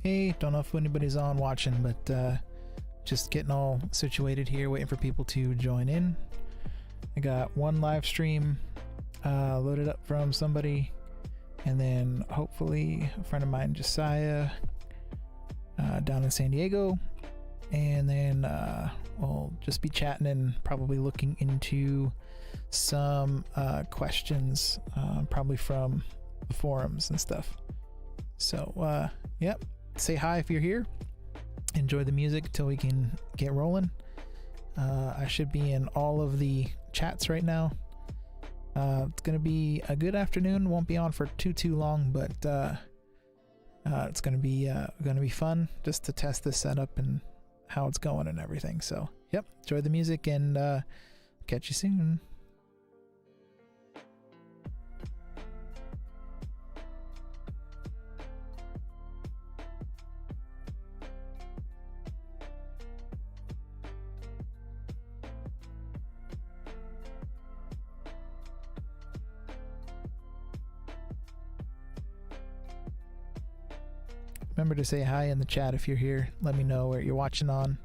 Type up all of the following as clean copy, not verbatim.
Hey, don't know if anybody's on watching, but just getting all situated here, waiting for people to join in. I got one live stream loaded up from somebody, and then hopefully a friend of mine, Josiah, down in San Diego, and then we'll just be chatting and probably looking into some questions, probably from the forums and stuff. So yep, say hi if you're here. Enjoy the music until we can get rolling. I should be in all of the chats right now. It's gonna be a good afternoon. Won't be on for too long, but it's gonna be fun just to test this setup and how it's going and everything. So yep, enjoy the music and catch you soon. Remember to say hi in the chat if you're here. Let me know where you're watching on,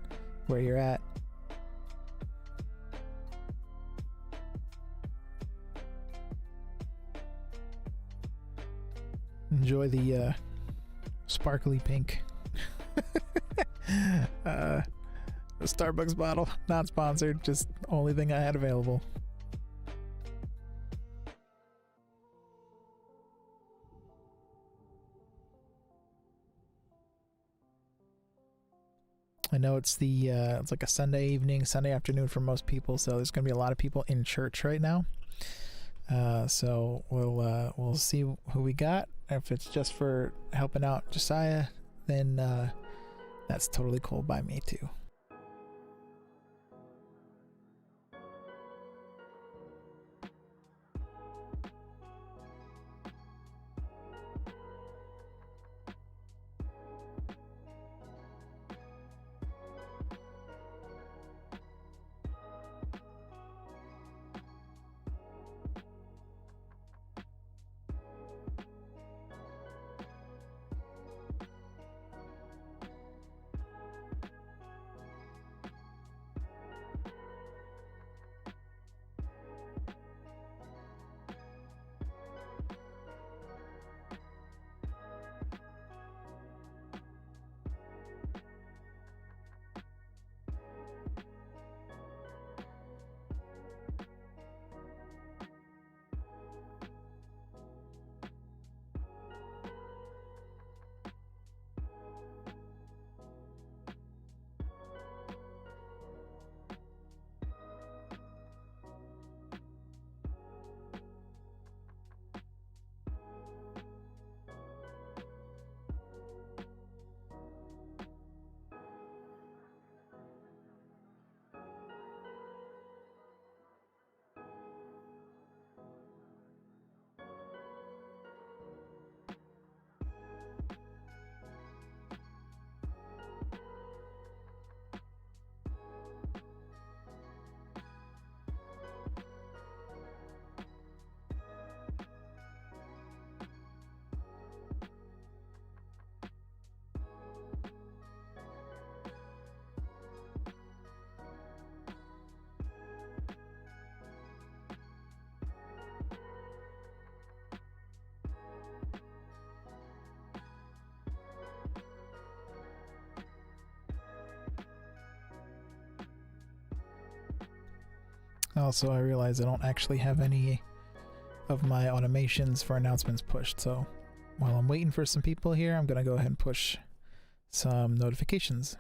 where you're at. Enjoy the sparkly pink Starbucks bottle. Not sponsored, just only thing I had available. I know it's it's like a Sunday evening, Sunday afternoon for most people, so there's gonna be a lot of people in church right now. So we'll see who we got. If it's just for helping out Josiah, then that's totally cool by me too. Also, I realize I don't actually have any of my automations for announcements pushed, so while I'm waiting for some people here, I'm gonna go ahead and push some notifications.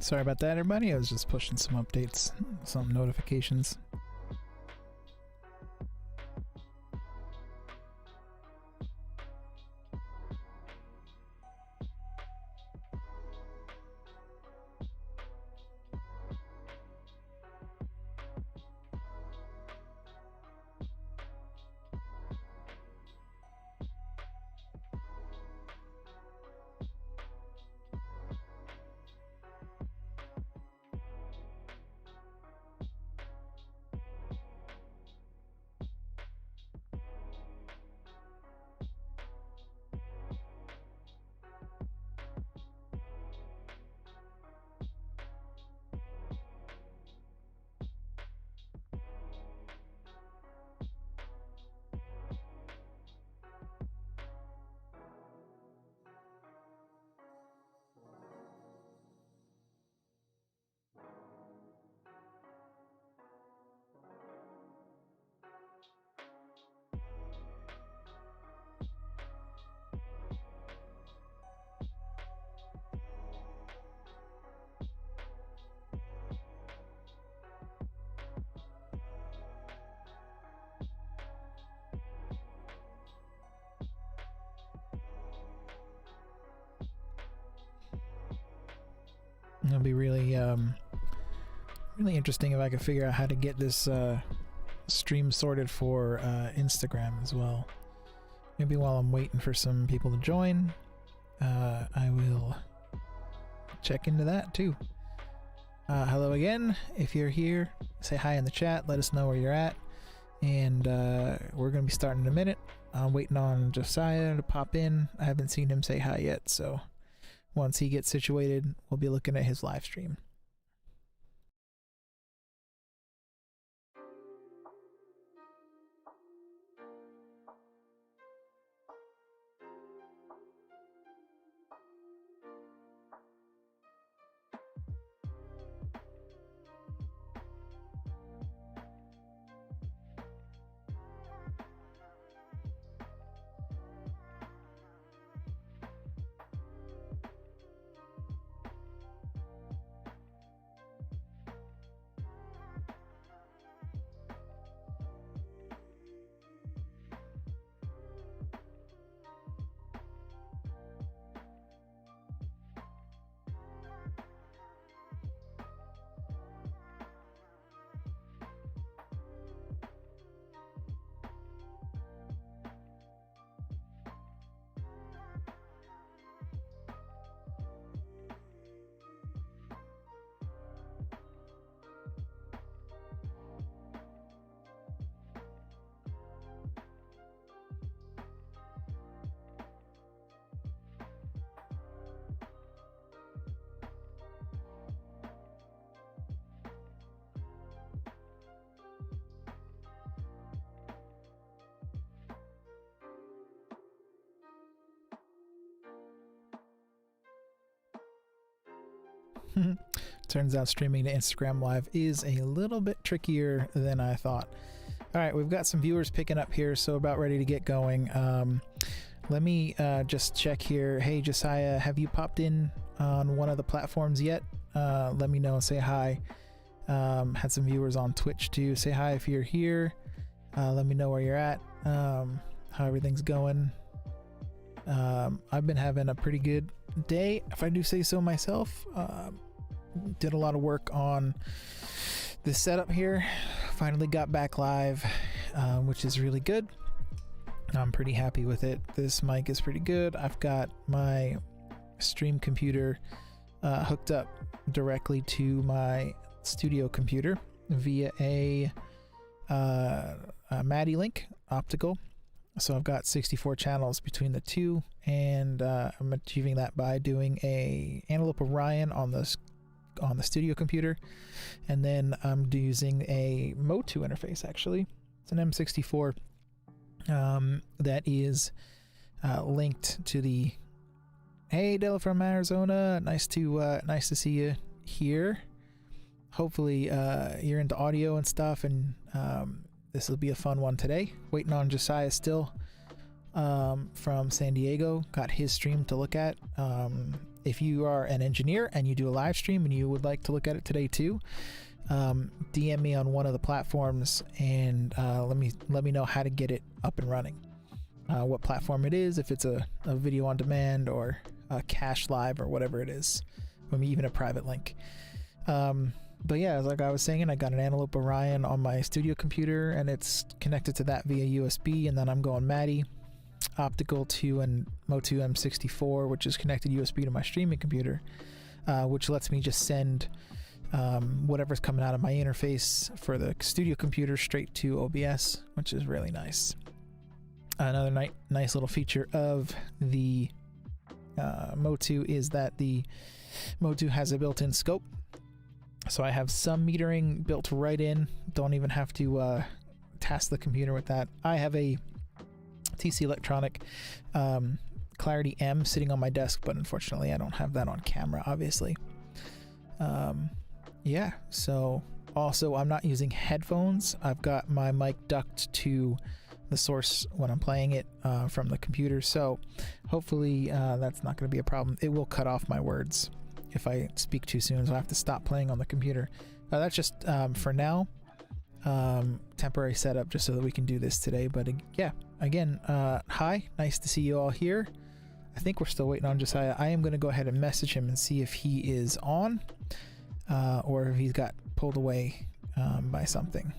Sorry about that, everybody. I was just pushing some updates, some notifications. It'll be really really interesting if I could figure out how to get this stream sorted for Instagram as well. Maybe while I'm waiting for some people to join, I will check into that too. Hello again. If you're here, say hi in the chat. Let us know where you're at. And we're going to be starting in a minute. I'm waiting on Josiah to pop in. I haven't seen him say hi yet, so once he gets situated, we'll be looking at his live stream. Turns out streaming to Instagram Live is a little bit trickier than I thought. All right, we've got some viewers picking up here, so about ready to get going. Let me just check here. Hey, Josiah, have you popped in on one of the platforms yet? Let me know and say hi. Had some viewers on Twitch too. Say hi if you're here. Let me know where you're at, how everything's going. I've been having a pretty good day, if I do say so myself. Did a lot of work on this setup here. Finally got back live, which is really good. I'm pretty happy with it. This mic is pretty good. I've got my stream computer hooked up directly to my studio computer via a MADI link optical. So I've got 64 channels between the two, and I'm achieving that by doing a Antelope Orion on the studio computer, and then I'm using a Motu interface. Actually, it's an M64 that is linked to the. Hey, Della from Arizona, nice to see you here. Hopefully, you're into audio and stuff, and this will be a fun one today. Waiting on Josiah still from San Diego. Got his stream to look at. if you are an engineer and you do a live stream and you would like to look at it today too, DM me on one of the platforms and let me know how to get it up and running. What platform it is, if it's a video on demand or a cache live or whatever it is, maybe even a private link. But yeah, like I was saying, I got an Antelope Orion on my studio computer and it's connected to that via USB, and then I'm going MADI optical to an Motu M64, which is connected USB to my streaming computer, which lets me just send whatever's coming out of my interface for the studio computer straight to OBS, which is really nice. Another nice little feature of the Motu is that the Motu has a built-in scope. So I have some metering built right in. Don't even have to task the computer with that. I have a TC Electronic Clarity M sitting on my desk, but unfortunately I don't have that on camera, obviously. Yeah, so also I'm not using headphones. I've got my mic ducked to the source when I'm playing it from the computer, so hopefully that's not going to be a problem. It will cut off my words if I speak too soon, so I have to stop playing on the computer. That's just for now, temporary setup just so that we can do this today. But yeah, again, hi, nice to see you all here. I think we're still waiting on Josiah. I am going to go ahead and message him and see if he is on or if he's got pulled away by something.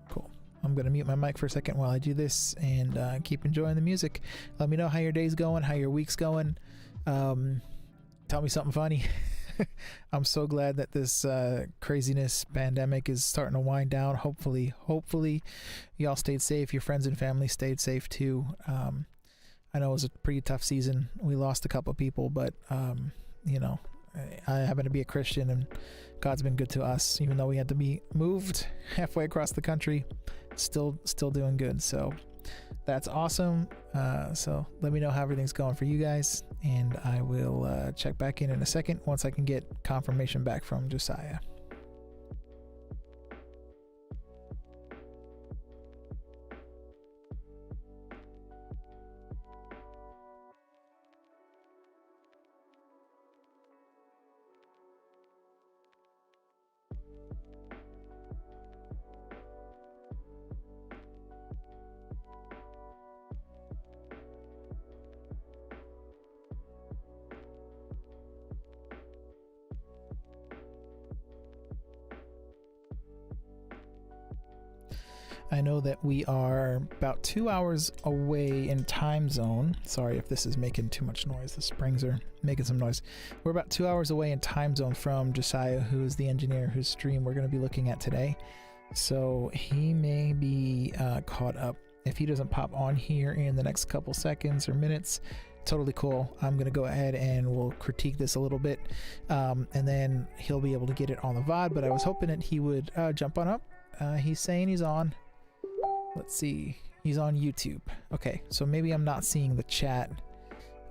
Cool. I'm going to mute my mic for a second while I do this and keep enjoying the music. Let me know how your day's going, how your week's going. Tell me something funny. I'm so glad that this craziness pandemic is starting to wind down. Hopefully y'all stayed safe. Your friends and family stayed safe too. I know it was a pretty tough season. We lost a couple of people, but you know, I happen to be a Christian and God's been good to us, even though we had to be moved halfway across the country. Still doing good. So that's awesome. So let me know how everything's going for you guys, and I will check back in a second once I can get confirmation back from Josiah. I know that we are about 2 hours away in time zone. Sorry if this is making too much noise. The springs are making some noise. We're about 2 hours away in time zone from Josiah, who is the engineer whose stream we're going to be looking at today. So he may be caught up. If he doesn't pop on here in the next couple seconds or minutes, totally cool. I'm going to go ahead and we'll critique this a little bit. And then he'll be able to get it on the VOD, but I was hoping that he would jump on up. He's saying he's on. Let's see. He's on YouTube. Okay, so maybe I'm not seeing the chat.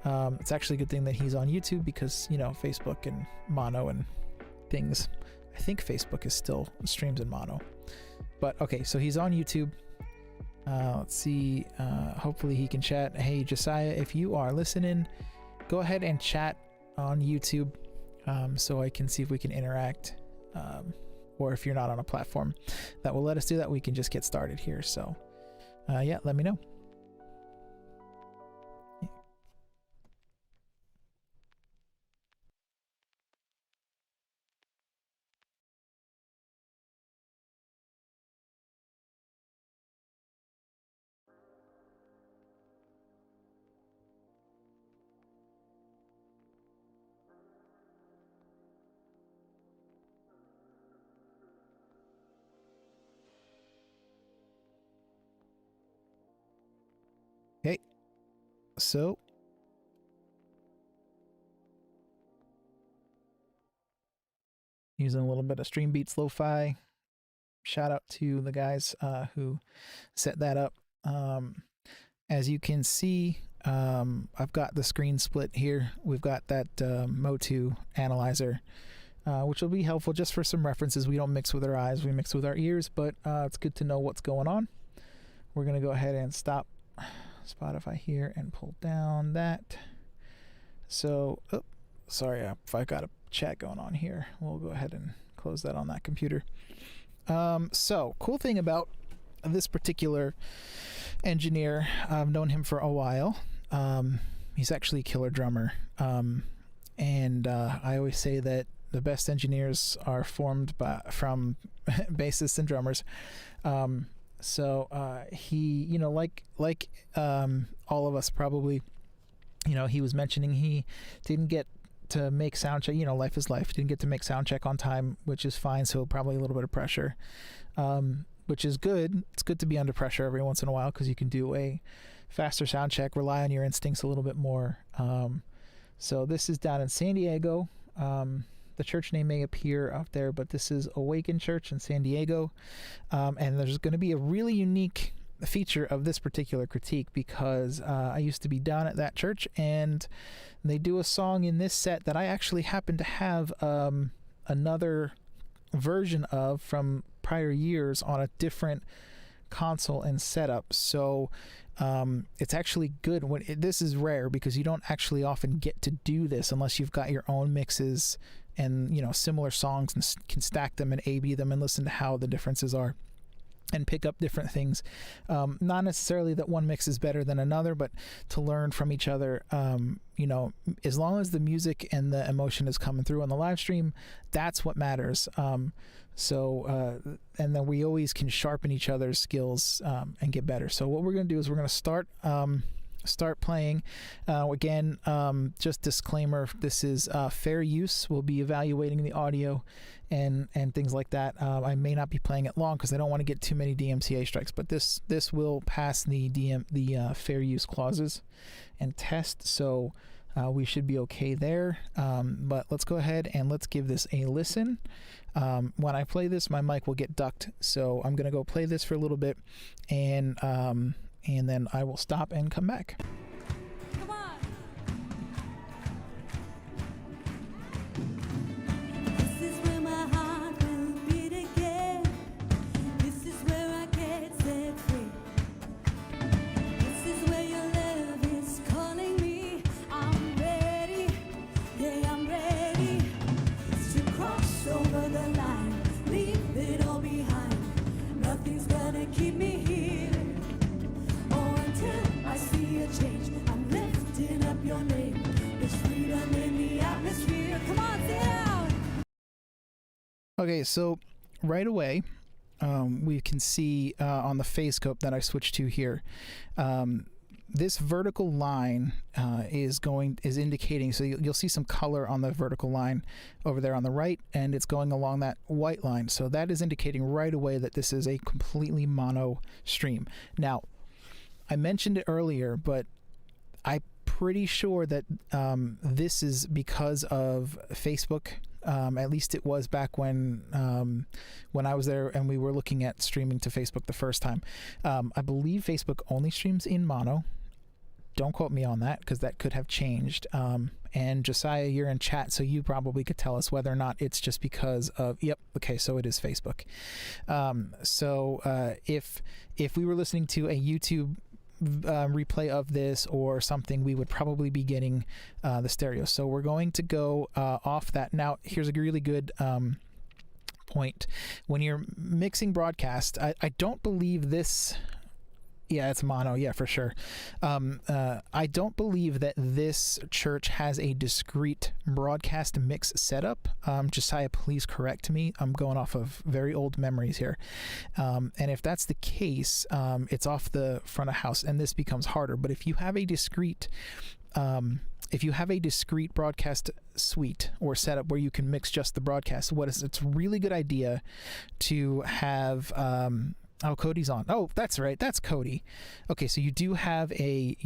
It's actually a good thing that he's on YouTube because, you know, Facebook and mono and things. I think Facebook is still streams in mono. But okay, so he's on YouTube. Let's see. Hopefully he can chat. Hey, Josiah, if you are listening, go ahead and chat on YouTube so I can see if we can interact. Or if you're not on a platform that will let us do that, we can just get started here. So yeah, let me know. Okay, so using a little bit of Stream Beats Lo-Fi. Shout out to the guys who set that up. As you can see, I've got the screen split here. We've got that Motu analyzer, which will be helpful just for some references. We don't mix with our eyes, we mix with our ears, but it's good to know what's going on. We're going to go ahead and stop Spotify here and pull down that. So sorry if I got a chat going on here. We'll go ahead and close that on that computer. So cool thing about this particular engineer, I've known him for a while. He's actually a killer drummer. And I always say that the best engineers are formed from bassists and drummers. So he, you know, like all of us probably, you know, he was mentioning he didn't get to make sound check. You know, life is life. Didn't get to make sound check on time, which is fine. So probably a little bit of pressure, which is good. It's good to be under pressure every once in a while because you can do a faster sound check, rely on your instincts a little bit more. So this is down in San Diego. The church name may appear out there, but this is Awaken Church in San Diego. And there's going to be a really unique feature of this particular critique because I used to be down at that church, and they do a song in this set that I actually happen to have another version of from prior years on a different console and setup. So it's actually good when this is rare because you don't actually often get to do this unless you've got your own mixes and, you know, similar songs and can stack them and A/B them and listen to how the differences are and pick up different things. Not necessarily that one mix is better than another, but to learn from each other. You know, as long as the music and the emotion is coming through on the live stream, that's what matters. And then we always can sharpen each other's skills and get better. So what we're going to do is we're going to start playing. Again, just disclaimer, this is fair use. We'll be evaluating the audio and things like that. I may not be playing it long because I don't want to get too many DMCA strikes, but this will pass the fair use clauses and test, so we should be okay there. But let's go ahead and let's give this a listen. When I play this, my mic will get ducked, so I'm gonna go play this for a little bit, and then I will stop and come back. Come on. This is where my heart will beat again. This is where I get set free. This is where your love is calling me. I'm ready, yeah, I'm ready to cross over the line, leave it all behind. Nothing's gonna keep me here. I see a change. I'm lifting up your name. There's freedom in the atmosphere. Come on, sit down. Okay, so right away, we can see on the phase scope that I switched to here, this vertical line is indicating. So you'll see some color on the vertical line over there on the right, and it's going along that white line. So that is indicating right away that this is a completely mono stream. Now, I mentioned it earlier, but I'm pretty sure that this is because of Facebook. At least it was back when I was there and we were looking at streaming to Facebook the first time. I believe Facebook only streams in mono. Don't quote me on that because that could have changed. And Josiah, you're in chat, so you probably could tell us whether or not it's just because of, yep, okay, so it is Facebook. If we were listening to a YouTube replay of this or something, we would probably be getting the stereo. So we're going to go off that. Now, here's a really good point. When you're mixing broadcast, I don't believe this. Yeah, it's mono. Yeah, for sure. I don't believe that this church has a discrete broadcast mix setup. Josiah, please correct me. I'm going off of very old memories here. And if that's the case, it's off the front of house, and this becomes harder. But if you have a discrete broadcast suite or setup where you can mix just the broadcast, it's a really good idea to have. Oh, Cody's on. Oh, that's right. That's Cody. Okay, so you do have a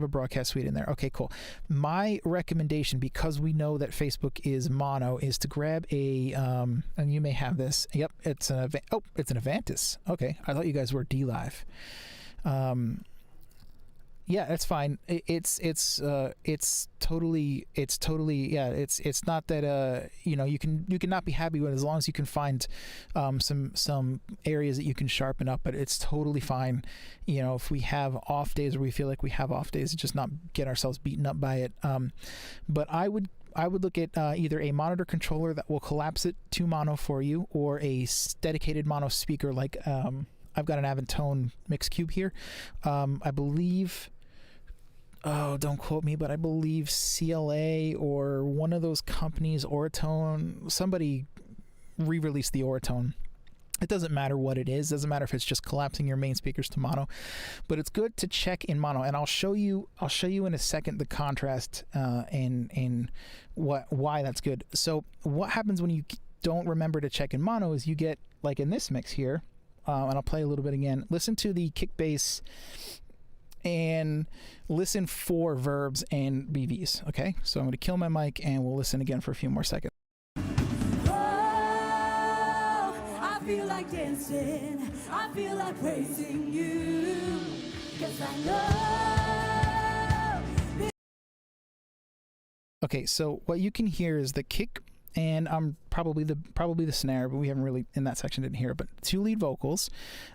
broadcast suite in there. Okay, cool. My recommendation, because we know that Facebook is mono, is to grab a and you may have this. Yep, it's an Avantis. Okay, I thought you guys were DLive. Yeah, that's fine. It's totally yeah. It's not that you can not be happy with it as long as you can find some areas that you can sharpen up. But it's totally fine. You know, if we have off days or we feel like we have off days, just not get ourselves beaten up by it. But I I would look at either a monitor controller that will collapse it to mono for you, or a dedicated mono speaker like I've got an Avantone Mix Cube here. I believe, oh, don't quote me, but I believe CLA or one of those companies, Auratone, somebody re-released the Auratone. It doesn't matter what it is. Doesn't matter if it's just collapsing your main speakers to mono, but it's good to check in mono. And I'll show you in a second the contrast and why that's good. So what happens when you don't remember to check in mono is you get, like in this mix here, and I'll play a little bit again. Listen to the kick bass and listen for verbs and BVs. Okay, so I'm going to kill my mic and we'll listen again for a few more seconds. I feel like dancing, I feel like praising you, 'cause I know. Okay, so what you can hear is the kick, and probably the snare, but we haven't really in that section didn't hear it. But 2 lead vocals,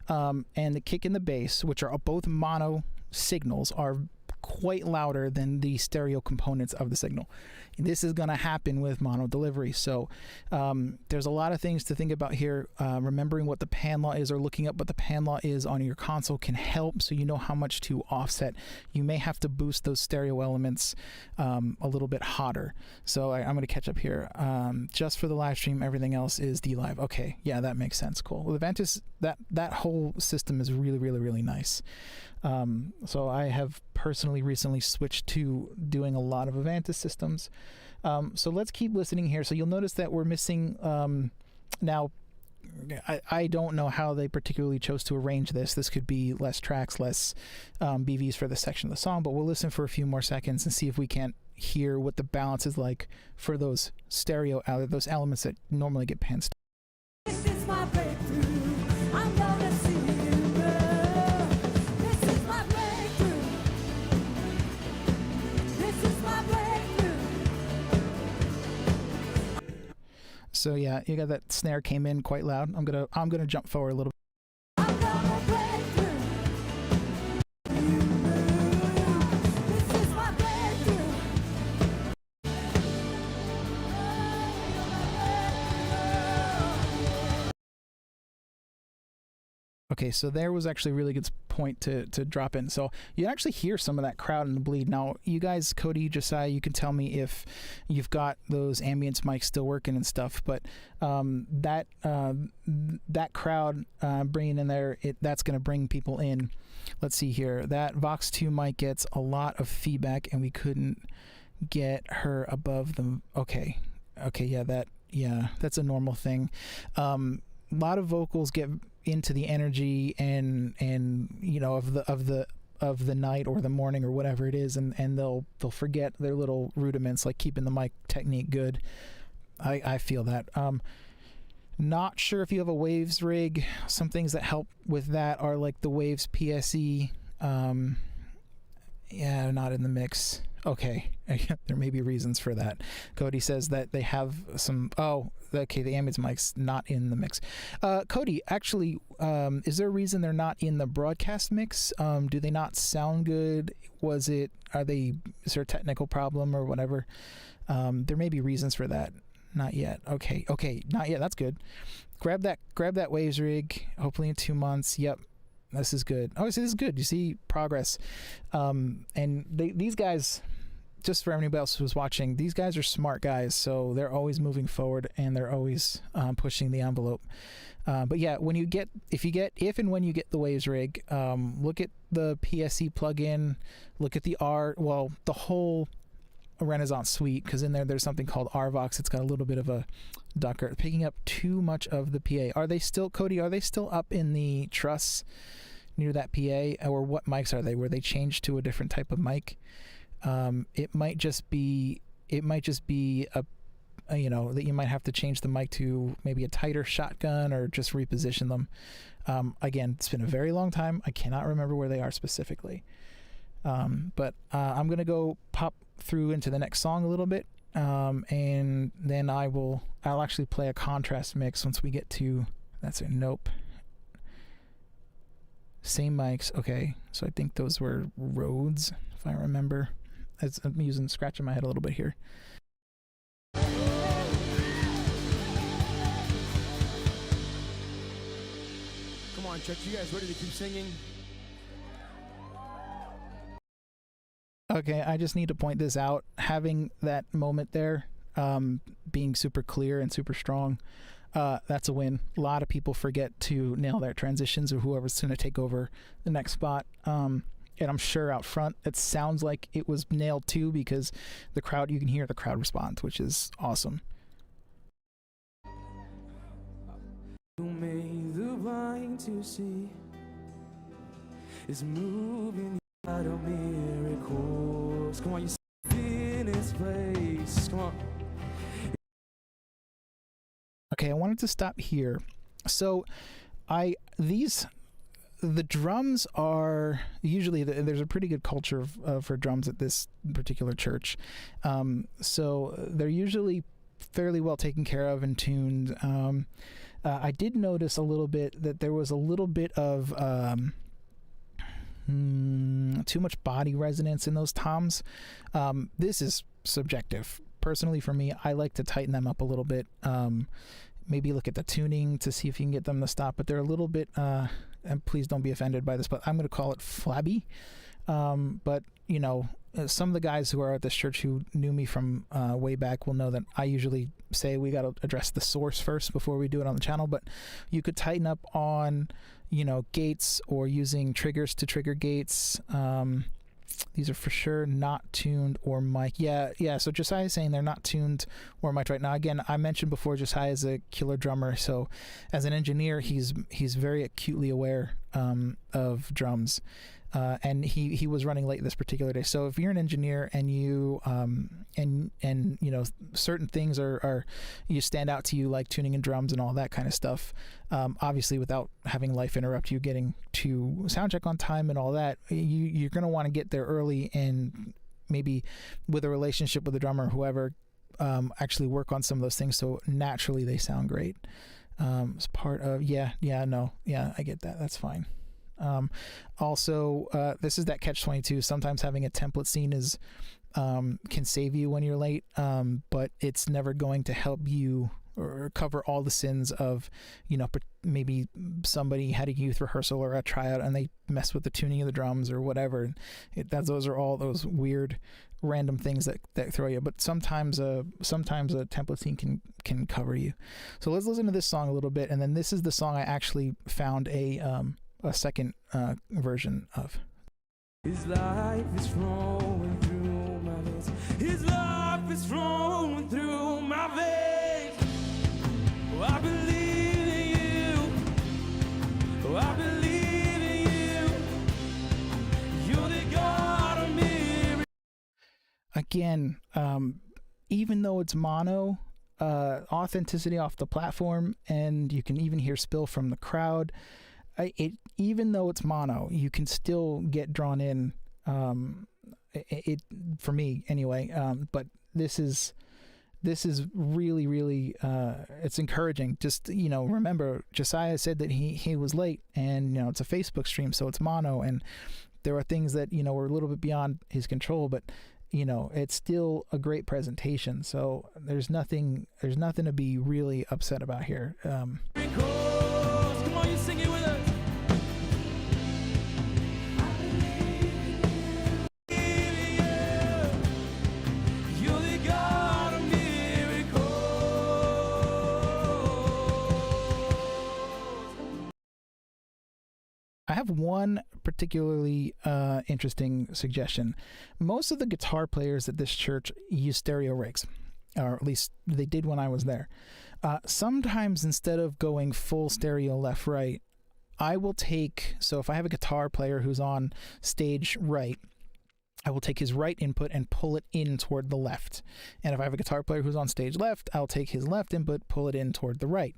and the kick and the bass, which are both mono signals, are quite louder than the stereo components of the signal. This is going to happen with mono delivery. So there's a lot of things to think about here. Remembering what the pan law is, or looking up what the pan law is on your console, can help, so you know how much to offset. You may have to boost those stereo elements a little bit hotter. So I'm going to catch up here. Just for the live stream, everything else is D-Live. Okay, yeah, that makes sense. Cool. Well, the Vantis, that whole system is really, really, really nice. So I have personally recently switched to doing a lot of Avantis systems. So let's keep listening here. So you'll notice that we're missing, now I don't know how they particularly chose to arrange this. This could be less tracks, less BVs for this section of the song, but we'll listen for a few more seconds and see if we can't hear what the balance is like for those stereo, those elements that normally get panned. This is my breakthrough, I'm gonna see you grow. This is my breakthrough, this is my breakthrough. So yeah, you got that snare came in quite loud. I'm gonna jump forward a little bit. I'm gonna break through. This is my breakthrough. Okay, so there was actually a really good point to drop in. So you actually hear some of that crowd in the bleed. Now, you guys, Cody, Josiah, you can tell me if you've got those ambience mics still working and stuff. But that crowd bringing in there, that's going to bring people in. Let's see here. That Vox 2 mic gets a lot of feedback, and we couldn't get her above them. Okay, yeah, that's a normal thing. A lot of vocals get into the energy and you know of the night or the morning or whatever it is, and they'll forget their little rudiments, like keeping the mic technique good. I feel that. Not sure if you have a Waves rig. Some things that help with that are like the Waves PSE. Yeah, not in the mix. Okay, there may be reasons for that. Cody says that they have some. Oh, okay, the ambience mic's not in the mix. Cody, actually, is there a reason they're not in the broadcast mix? Do they not sound good? Is there a technical problem or whatever? There may be reasons for that. Not yet. Okay, not yet. That's good. Grab that Waves rig. Hopefully in 2 months. Yep. This is good. Oh, so this is good. You see progress. And these guys, just for anybody else who's watching, these guys are smart guys, so they're always moving forward and they're always pushing the envelope. But yeah, if and when you get the Waves rig, look at the PSE plugin, look at the the whole Renaissance suite, because in there's something called RVox. It's got a little bit of a ducker picking up too much of the PA. Are they still, Cody? Are they still up in the truss near that PA, or what mics are they? Were they changed to a different type of mic? It might just be a that you might have to change the mic to maybe a tighter shotgun, or just reposition them. Again, it's been a very long time. I cannot remember where they are specifically. But I'm gonna go pop through into the next song a little bit, and then I'll actually play a contrast mix once we get to. That's it. Nope. Same mics. Okay, so I think those were Rhodes, if I remember. I'm scratching my head a little bit here. on, church. You guys ready to keep singing? Okay, I just need to point this out. Having that moment there, being super clear and super strong, that's a win. A lot of people forget to nail their transitions or whoever's going to take over the next spot. And I'm sure out front, it sounds like it was nailed too, because the crowd, you can hear the crowd respond, which is awesome. You made the blind to see is moving out of miracles. Come on, you see in his place. Come on. Okay, I wanted to stop here. So the drums are usually, there's a pretty good culture for drums at this particular church. So they're usually fairly well taken care of and tuned. I did notice a little bit that there was a little bit of too much body resonance in those toms. This is subjective. Personally, for me, I like to tighten them up a little bit. Maybe look at the tuning to see if you can get them to stop, but they're a little bit, and please don't be offended by this, but I'm going to call it flabby. But, you know, some of the guys who are at this church who knew me from way back will know that I usually say we got to address the source first before we do it on the channel. But you could tighten up on, you know, gates or using triggers to trigger gates. These are for sure not tuned or mic. Yeah. So Josiah is saying they're not tuned or mic'd right now. Again, I mentioned before Josiah is a killer drummer. So as an engineer, he's very acutely aware of drums. And he was running late this particular day. So if you're an engineer and you and you know, certain things are you stand out to you, like tuning in drums and all that kind of stuff, obviously without having life interrupt you getting to sound check on time and all that, you're going to want to get there early and maybe with a relationship with the drummer or whoever, actually work on some of those things so naturally they sound great. It's part of I get that. That's fine. Also, this is that catch-22. Sometimes having a template scene is can save you when you're late, but it's never going to help you or cover all the sins of, you know, maybe somebody had a youth rehearsal or a tryout and they messed with the tuning of the drums or whatever. Those are all those weird random things that throw you, but sometimes a template scene can cover you. So let's listen to this song a little bit, and then this is the song I actually found a second version of. His life is flowing through my veins. His life is flowing through my veins. Oh, I believe in you. Oh, I believe in you. You're the God of miracles. Again, even though it's mono, authenticity off the platform, and you can even hear spill from the crowd. Even though it's mono, you can still get drawn in. For me anyway. But this is really, really. It's encouraging. Just, you know, remember Josiah said that he was late, and you know it's a Facebook stream, so it's mono, and there are things that, you know, were a little bit beyond his control, but you know it's still a great presentation. So there's nothing to be really upset about here. Come on, you sing it with us. I have one particularly interesting suggestion. Most of the guitar players at this church use stereo rigs, or at least they did when I was there. Sometimes instead of going full stereo left, right, I will take, so if I have a guitar player who's on stage right, I will take his right input and pull it in toward the left. And if I have a guitar player who's on stage left, I'll take his left input, pull it in toward the right.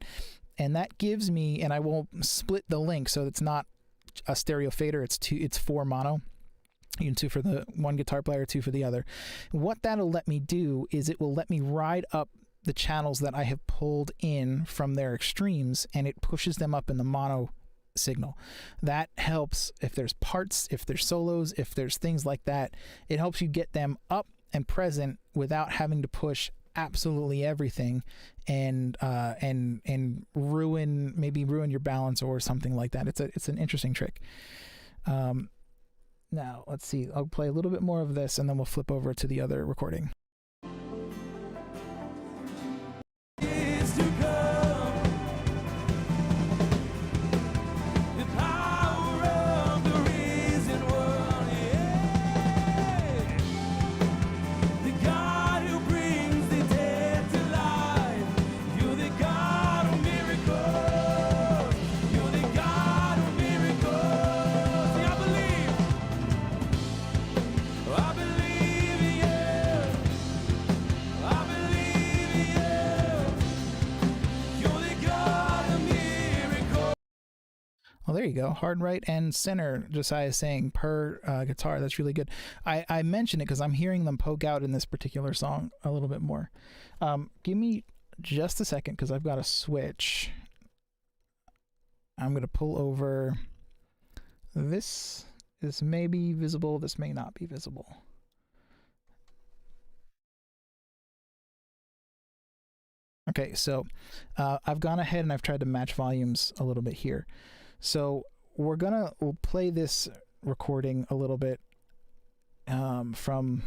And that gives me, and I will split the link so it's not a stereo fader, it's 4 mono. You can 2 for the one guitar player, 2 for the other. What that'll let me do is it will let me ride up the channels that I have pulled in from their extremes, and it pushes them up in the mono signal. That helps if there's parts, if there's solos, if there's things like that. It helps you get them up and present without having to push absolutely everything and ruin your balance or something like that. It's an interesting trick. Now let's see, I'll play a little bit more of this and then we'll flip over to the other recording. Is to come. The power of the risen one, yeah. The God who brings the dead to life. You're the God of miracles. You're the God of miracles. See, I believe in you. I believe in you. You're the God of miracles. Well, there you go. Hard right and center, Josiah saying per guitar. That's really good. I mention it because I'm hearing them poke out in this particular song a little bit more. Give me just a second because I've got to switch. I'm going to pull over. This may be visible. This may not be visible. Okay, so I've gone ahead and I've tried to match volumes a little bit here. So we'll play this recording a little bit from,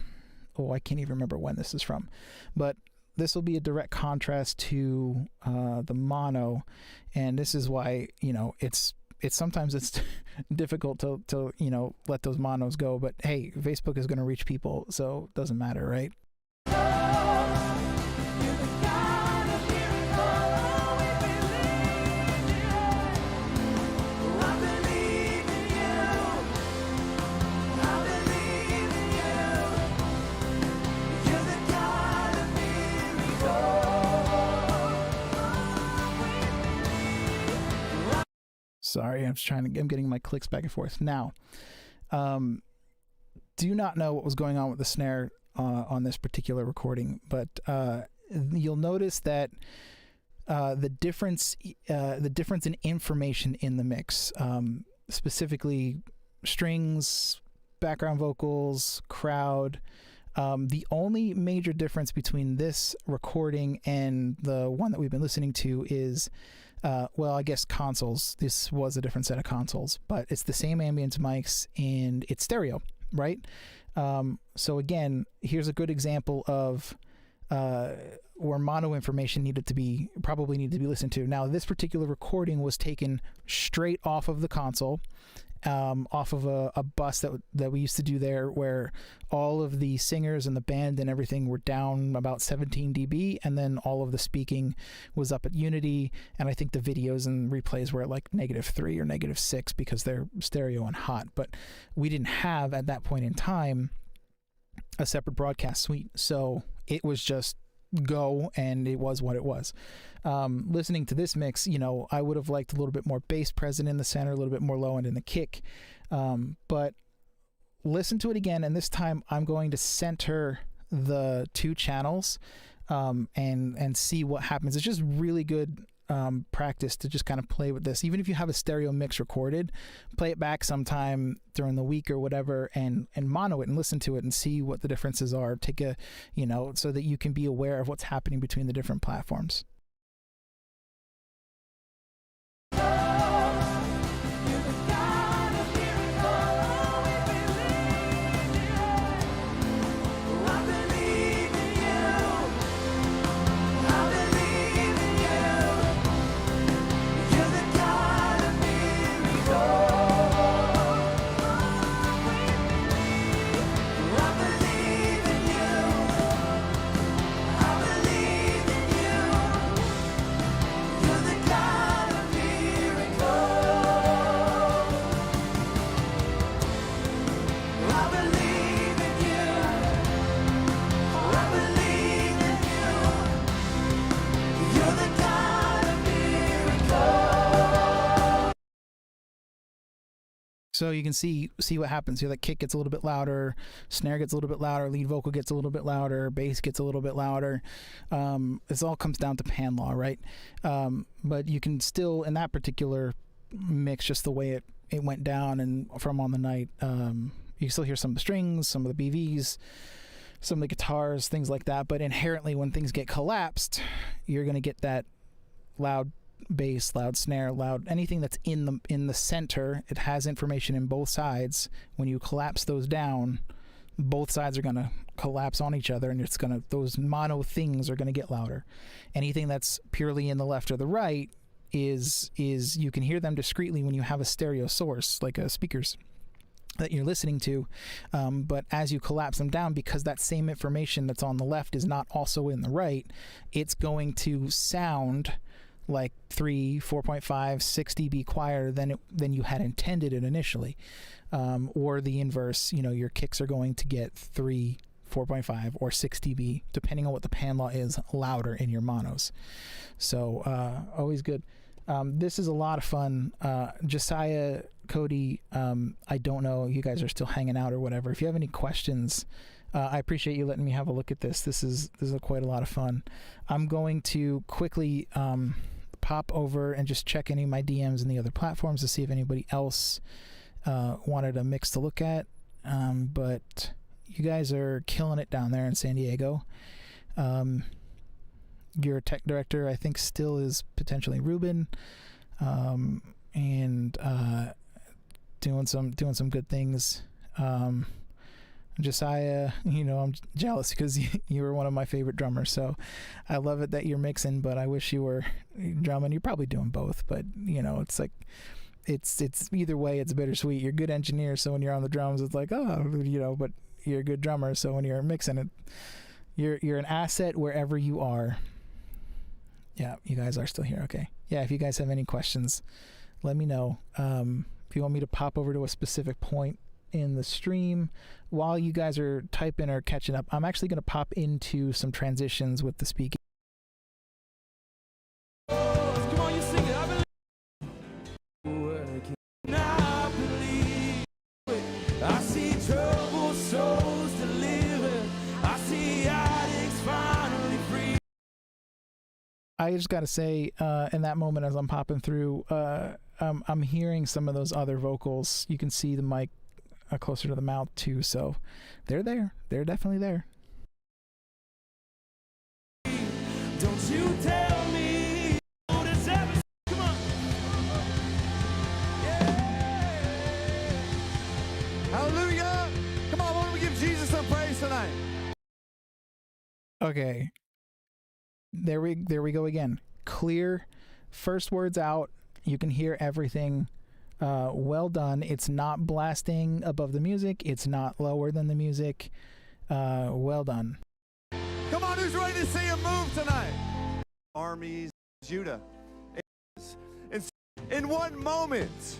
I can't even remember when this is from, but this will be a direct contrast to the mono, and this is why, it's sometimes it's difficult to let those monos go, but hey, Facebook is going to reach people, so it doesn't matter, right? You're the God of miracles. I believe in you. I believe in you. You're the God of miracles. Sorry, I'm getting my clicks back and forth. Now, do not know what was going on with the snare on this particular recording, but you'll notice that the difference in information in the mix, specifically strings, background vocals, crowd. The only major difference between this recording and the one that we've been listening to is, I guess consoles. This was a different set of consoles, but it's the same ambient mics and it's stereo, right? So again, here's a good example of where mono information probably needed to be listened to. Now, this particular recording was taken straight off of the console, off of a bus that we used to do there, where all of the singers and the band and everything were down about 17 dB, and then all of the speaking was up at Unity, and I think the videos and replays were at like -3 or -6 because they're stereo and hot. But we didn't have at that point in time a separate broadcast suite, so it was just go, and it was what it was. Listening to this mix, I would have liked a little bit more bass present in the center, a little bit more low end in the kick, but listen to it again, and this time I'm going to center the two channels and see what happens. It's just really good practice to just kind of play with this. Even if you have a stereo mix recorded, play it back sometime during the week or whatever, and mono it and listen to it and see what the differences are. Take a, so that you can be aware of what's happening between the different platforms. So you can see what happens here. That kick gets a little bit louder, snare gets a little bit louder, lead vocal gets a little bit louder, bass gets a little bit louder. This all comes down to pan law, right? But you can still, in that particular mix, just the way it went down and from On the Night, you can still hear some of the strings, some of the BVs, some of the guitars, things like that. But inherently, when things get collapsed, you're going to get that loud bass, loud snare, loud anything that's in the center. It has information in both sides. When you collapse those down, both sides are going to collapse on each other, and it's going to, those mono things are going to get louder. Anything that's purely in the left or the right is you can hear them discreetly when you have a stereo source, like a speakers that you're listening to, but as you collapse them down, because that same information that's on the left is not also in the right, it's going to sound like 3, 4.5, 6 dB quieter than you had intended it initially, or the inverse. You know, your kicks are going to get 3, 4.5, or 6 dB, depending on what the pan law is, louder in your monos. So always good. This is a lot of fun. Josiah, Cody, I don't know, you guys are still hanging out or whatever. If you have any questions, I appreciate you letting me have a look at this. This is quite a lot of fun. I'm going to quickly pop over and just check any of my DMs and the other platforms to see if anybody else wanted a mix to look at. But you guys are killing it down there in San Diego. Your tech director, I think, still is potentially Ruben, and doing some good things. Josiah, you know, I'm jealous because you were one of my favorite drummers, so I love it that you're mixing, but I wish you were drumming. You're probably doing both, but you know, it's like it's either way, it's bittersweet. You're a good engineer, so when you're on the drums, it's like, oh, you know, but you're a good drummer, so when you're mixing it, you're an asset wherever you are. Yeah, you guys are still here. Okay. Yeah, if you guys have any questions, let me know. If you want me to pop over to a specific point in the stream while you guys are typing or catching up, I'm actually going to pop into some transitions with the speaking. Come on, you sing it. I believe. I believe it. I see troubled souls delivered. I see addicts finally free. I just got to say, in that moment as I'm popping through, I'm hearing some of those other vocals. You can see the mic closer to the mouth too, so they're there. They're definitely there. Don't you tell me what is ever. Come on. Yeah. Hallelujah. Come on, why don't we give Jesus some praise tonight? Okay. There we go again. Clear. First words out. You can hear everything. Well done. It's not blasting above the music. It's not lower than the music. Well done. Come on, who's ready to see him move tonight? Armies, Judah. In one moment,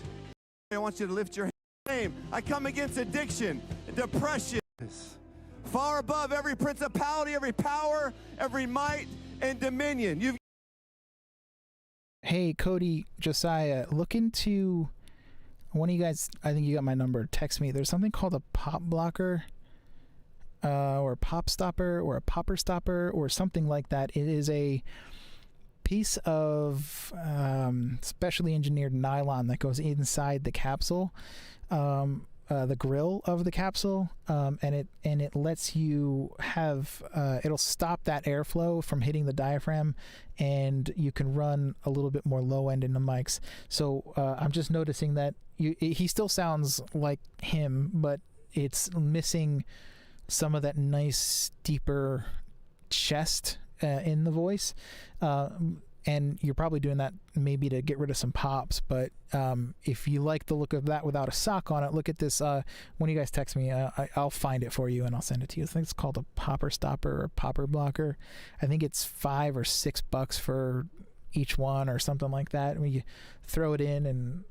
I want you to lift your name. I come against addiction, depression, far above every principality, every power, every might, and dominion. Hey, Cody, Josiah, look into one of you guys. I think you got my number. Text me. There's something called a pop blocker, or a pop stopper, or a popper stopper, or something like that. It is a piece of specially engineered nylon that goes inside the capsule, the grill of the capsule, and it lets you have it'll stop that airflow from hitting the diaphragm, and you can run a little bit more low end in the mics. So I'm just noticing that he still sounds like him, but it's missing some of that nice deeper chest in the voice, and you're probably doing that maybe to get rid of some pops, but if you like the look of that without a sock on it, look at this. When you guys text me, I'll find it for you and I'll send it to you. I think it's called a popper stopper or popper blocker. I think it's $5 or $6 for each one or something like that. When you throw it in, and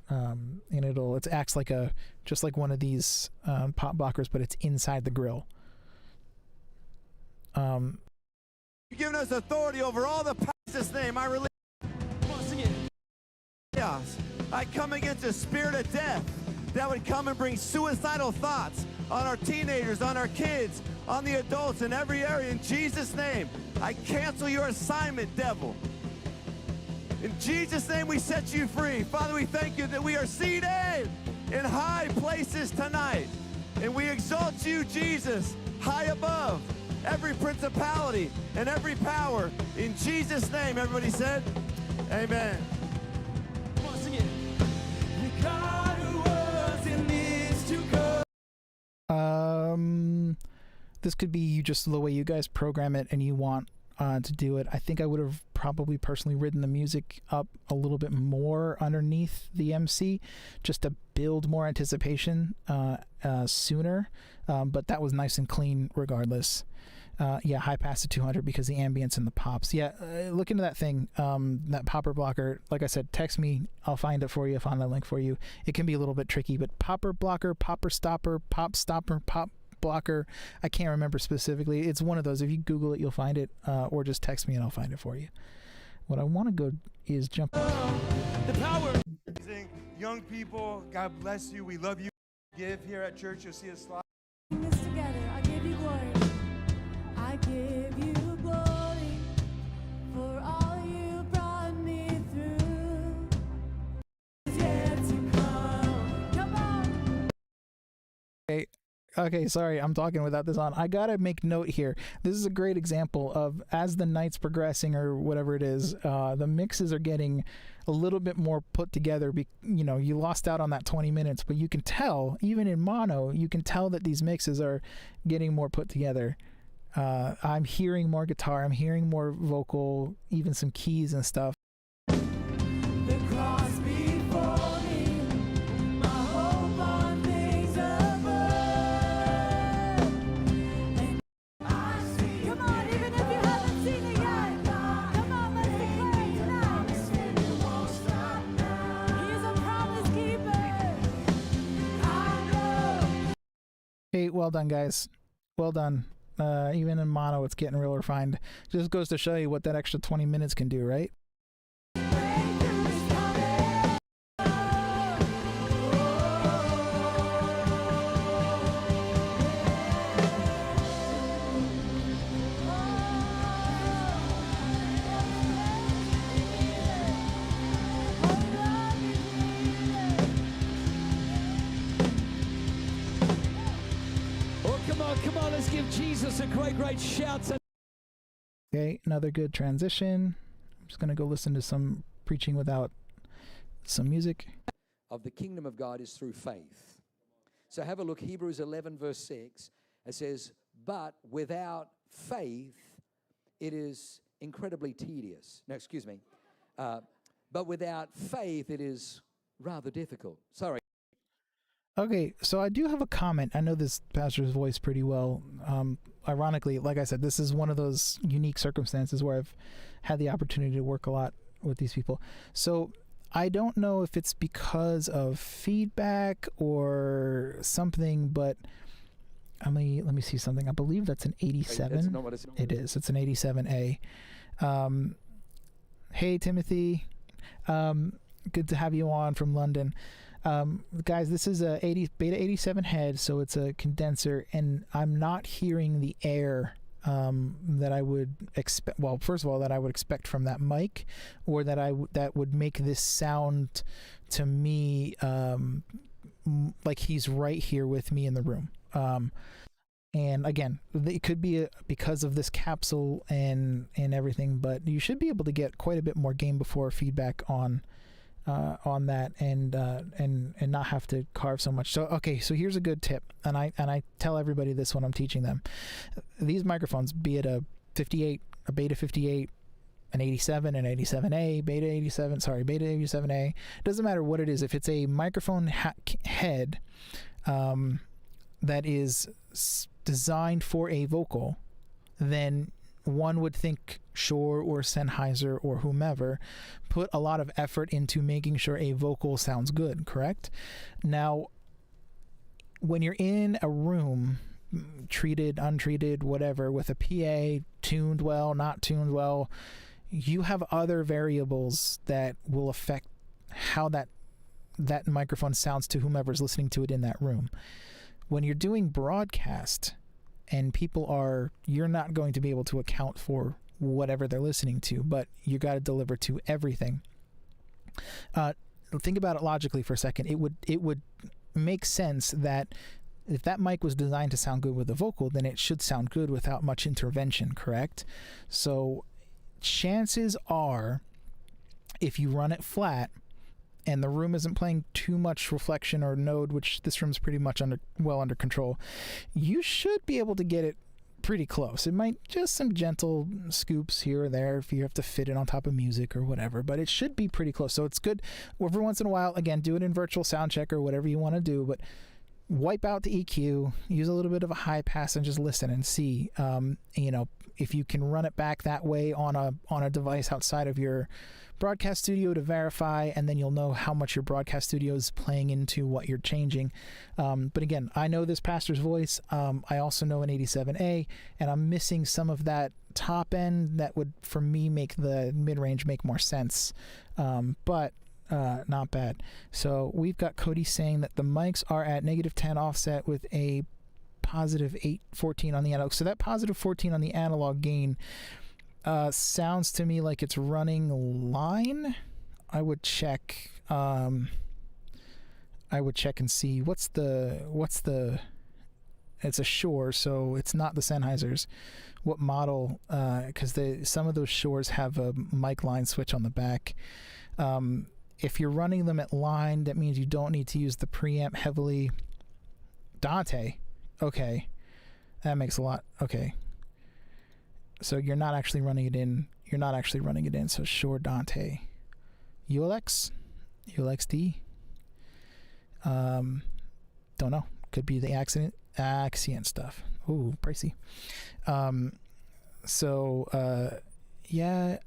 it acts like just like one of these pop blockers, but it's inside the grill. You've given us authority over all the powers in this name. I release. Come on, sing it. Chaos. I come against a spirit of death that would come and bring suicidal thoughts on our teenagers, on our kids, on the adults, in every area. In Jesus' name, I cancel your assignment, devil. In Jesus' name, we set you free. Father, we thank you that we are seated in high places tonight. And we exalt you, Jesus, high above every principality, and every power. In Jesus' name, everybody said, amen. Come on, sing it. The God who was and is to come. This could be just the way you guys program it and you want to do it. I think I would have probably personally ridden the music up a little bit more underneath the MC just to build more anticipation sooner, but that was nice and clean regardless. Yeah, high pass to 200 because the ambience and the pops. Yeah, look into that thing, that popper blocker. Like I said, text me. I'll find it for you. Find the link for you. It can be a little bit tricky, but popper blocker, popper stopper, pop stopper, pop blocker. I can't remember specifically. It's one of those. If you Google it, you'll find it, or just text me and I'll find it for you. What I want to go is jump. The power. Young people, God bless you. We love you. Give here at church. You'll see a slide. This together, I give you glory. I give you glory for all you brought me through. It's yet to come. Come on. Okay, sorry, I'm talking without this on. I gotta make note here. This is a great example of, as the night's progressing or whatever it is, the mixes are getting a little bit more put together. You lost out on that 20 minutes, but you can tell, even in mono, you can tell that these mixes are getting more put together. I'm hearing more guitar, I'm hearing more vocal, even some keys and stuff. The cross before me, my hope on things above. And I see. Come on, even if you haven't seen it yet. Come on, let's declare it tonight. He's a promise keeper. I know. Hey, well done, guys. Well done. Even in mono, it's getting real refined. Just goes to show you what that extra 20 minutes can do, right? Breakthrough is coming. Oh, come on, let's give Jesus a great shout. Okay, another good transition. I'm just going to go listen to some preaching without some music. Of the kingdom of God is through faith. So have a look, Hebrews 11 verse 6. It says, but without faith, it is incredibly tedious. No, excuse me. But without faith, it is rather difficult. Sorry. Okay, so I do have a comment. I know this pastor's voice pretty well. Ironically, like I said, this is one of those unique circumstances where I've had the opportunity to work a lot with these people. So I don't know if it's because of feedback or something, but let me see something. I believe that's an 87. That's not what it's. It is. It's an 87A. Hey, Timothy. Good to have you on from London. Guys, this is a Beta 87 head, so it's a condenser, and I'm not hearing the air that I would expect. Well, first of all, that I would expect from that mic, or that would make this sound to me like he's right here with me in the room. And again, it could be because of this capsule and everything, but you should be able to get quite a bit more game before feedback on that and not have to carve so much. So okay, so here's a good tip, and I tell everybody this when I'm teaching them. These microphones, be it a 58, a Beta 58, an 87, an 87A, Beta 87A, doesn't matter what it is. If it's a microphone head that is designed for a vocal, then one would think Shure or Sennheiser or whomever put a lot of effort into making sure a vocal sounds good, correct? Now, when you're in a room, treated, untreated, whatever, with a PA, tuned well, not tuned well, you have other variables that will affect how that microphone sounds to whomever's listening to it in that room. When you're doing broadcast and you're not going to be able to account for whatever they're listening to, but you got to deliver to everything. Think about it logically for a second. It would make sense that if that mic was designed to sound good with a vocal, then it should sound good without much intervention, correct? So chances are, if you run it flat and the room isn't playing too much reflection or node, which this room's pretty much well under control, you should be able to get it pretty close. It might just some gentle scoops here or there if you have to fit it on top of music or whatever, but it should be pretty close. So it's good every once in a while, again, do it in virtual sound check or whatever you want to do, but wipe out the EQ, use a little bit of a high pass, and just listen and see. If you can run it back that way on a device outside of your broadcast studio to verify, and then you'll know how much your broadcast studio is playing into what you're changing. But again, I know this pastor's voice. I also know an 87A, and I'm missing some of that top end that would, for me, make the mid-range make more sense. But not bad. So we've got Cody saying that the mics are at -10 offset with a positive 814 on the analog. So that positive 14 on the analog gain sounds to me like it's running line. I would check. I would check and see what's the. It's a Shure, so it's not the Sennheisers. What model? Because some of those Shures have a mic line switch on the back. If you're running them at line, that means you don't need to use the preamp heavily. Dante. Okay. That makes a lot. Okay. So you're not actually running it in. So Shure Dante. ULX? ULXD? Don't know. Could be the Axient stuff. Ooh, pricey. Yeah,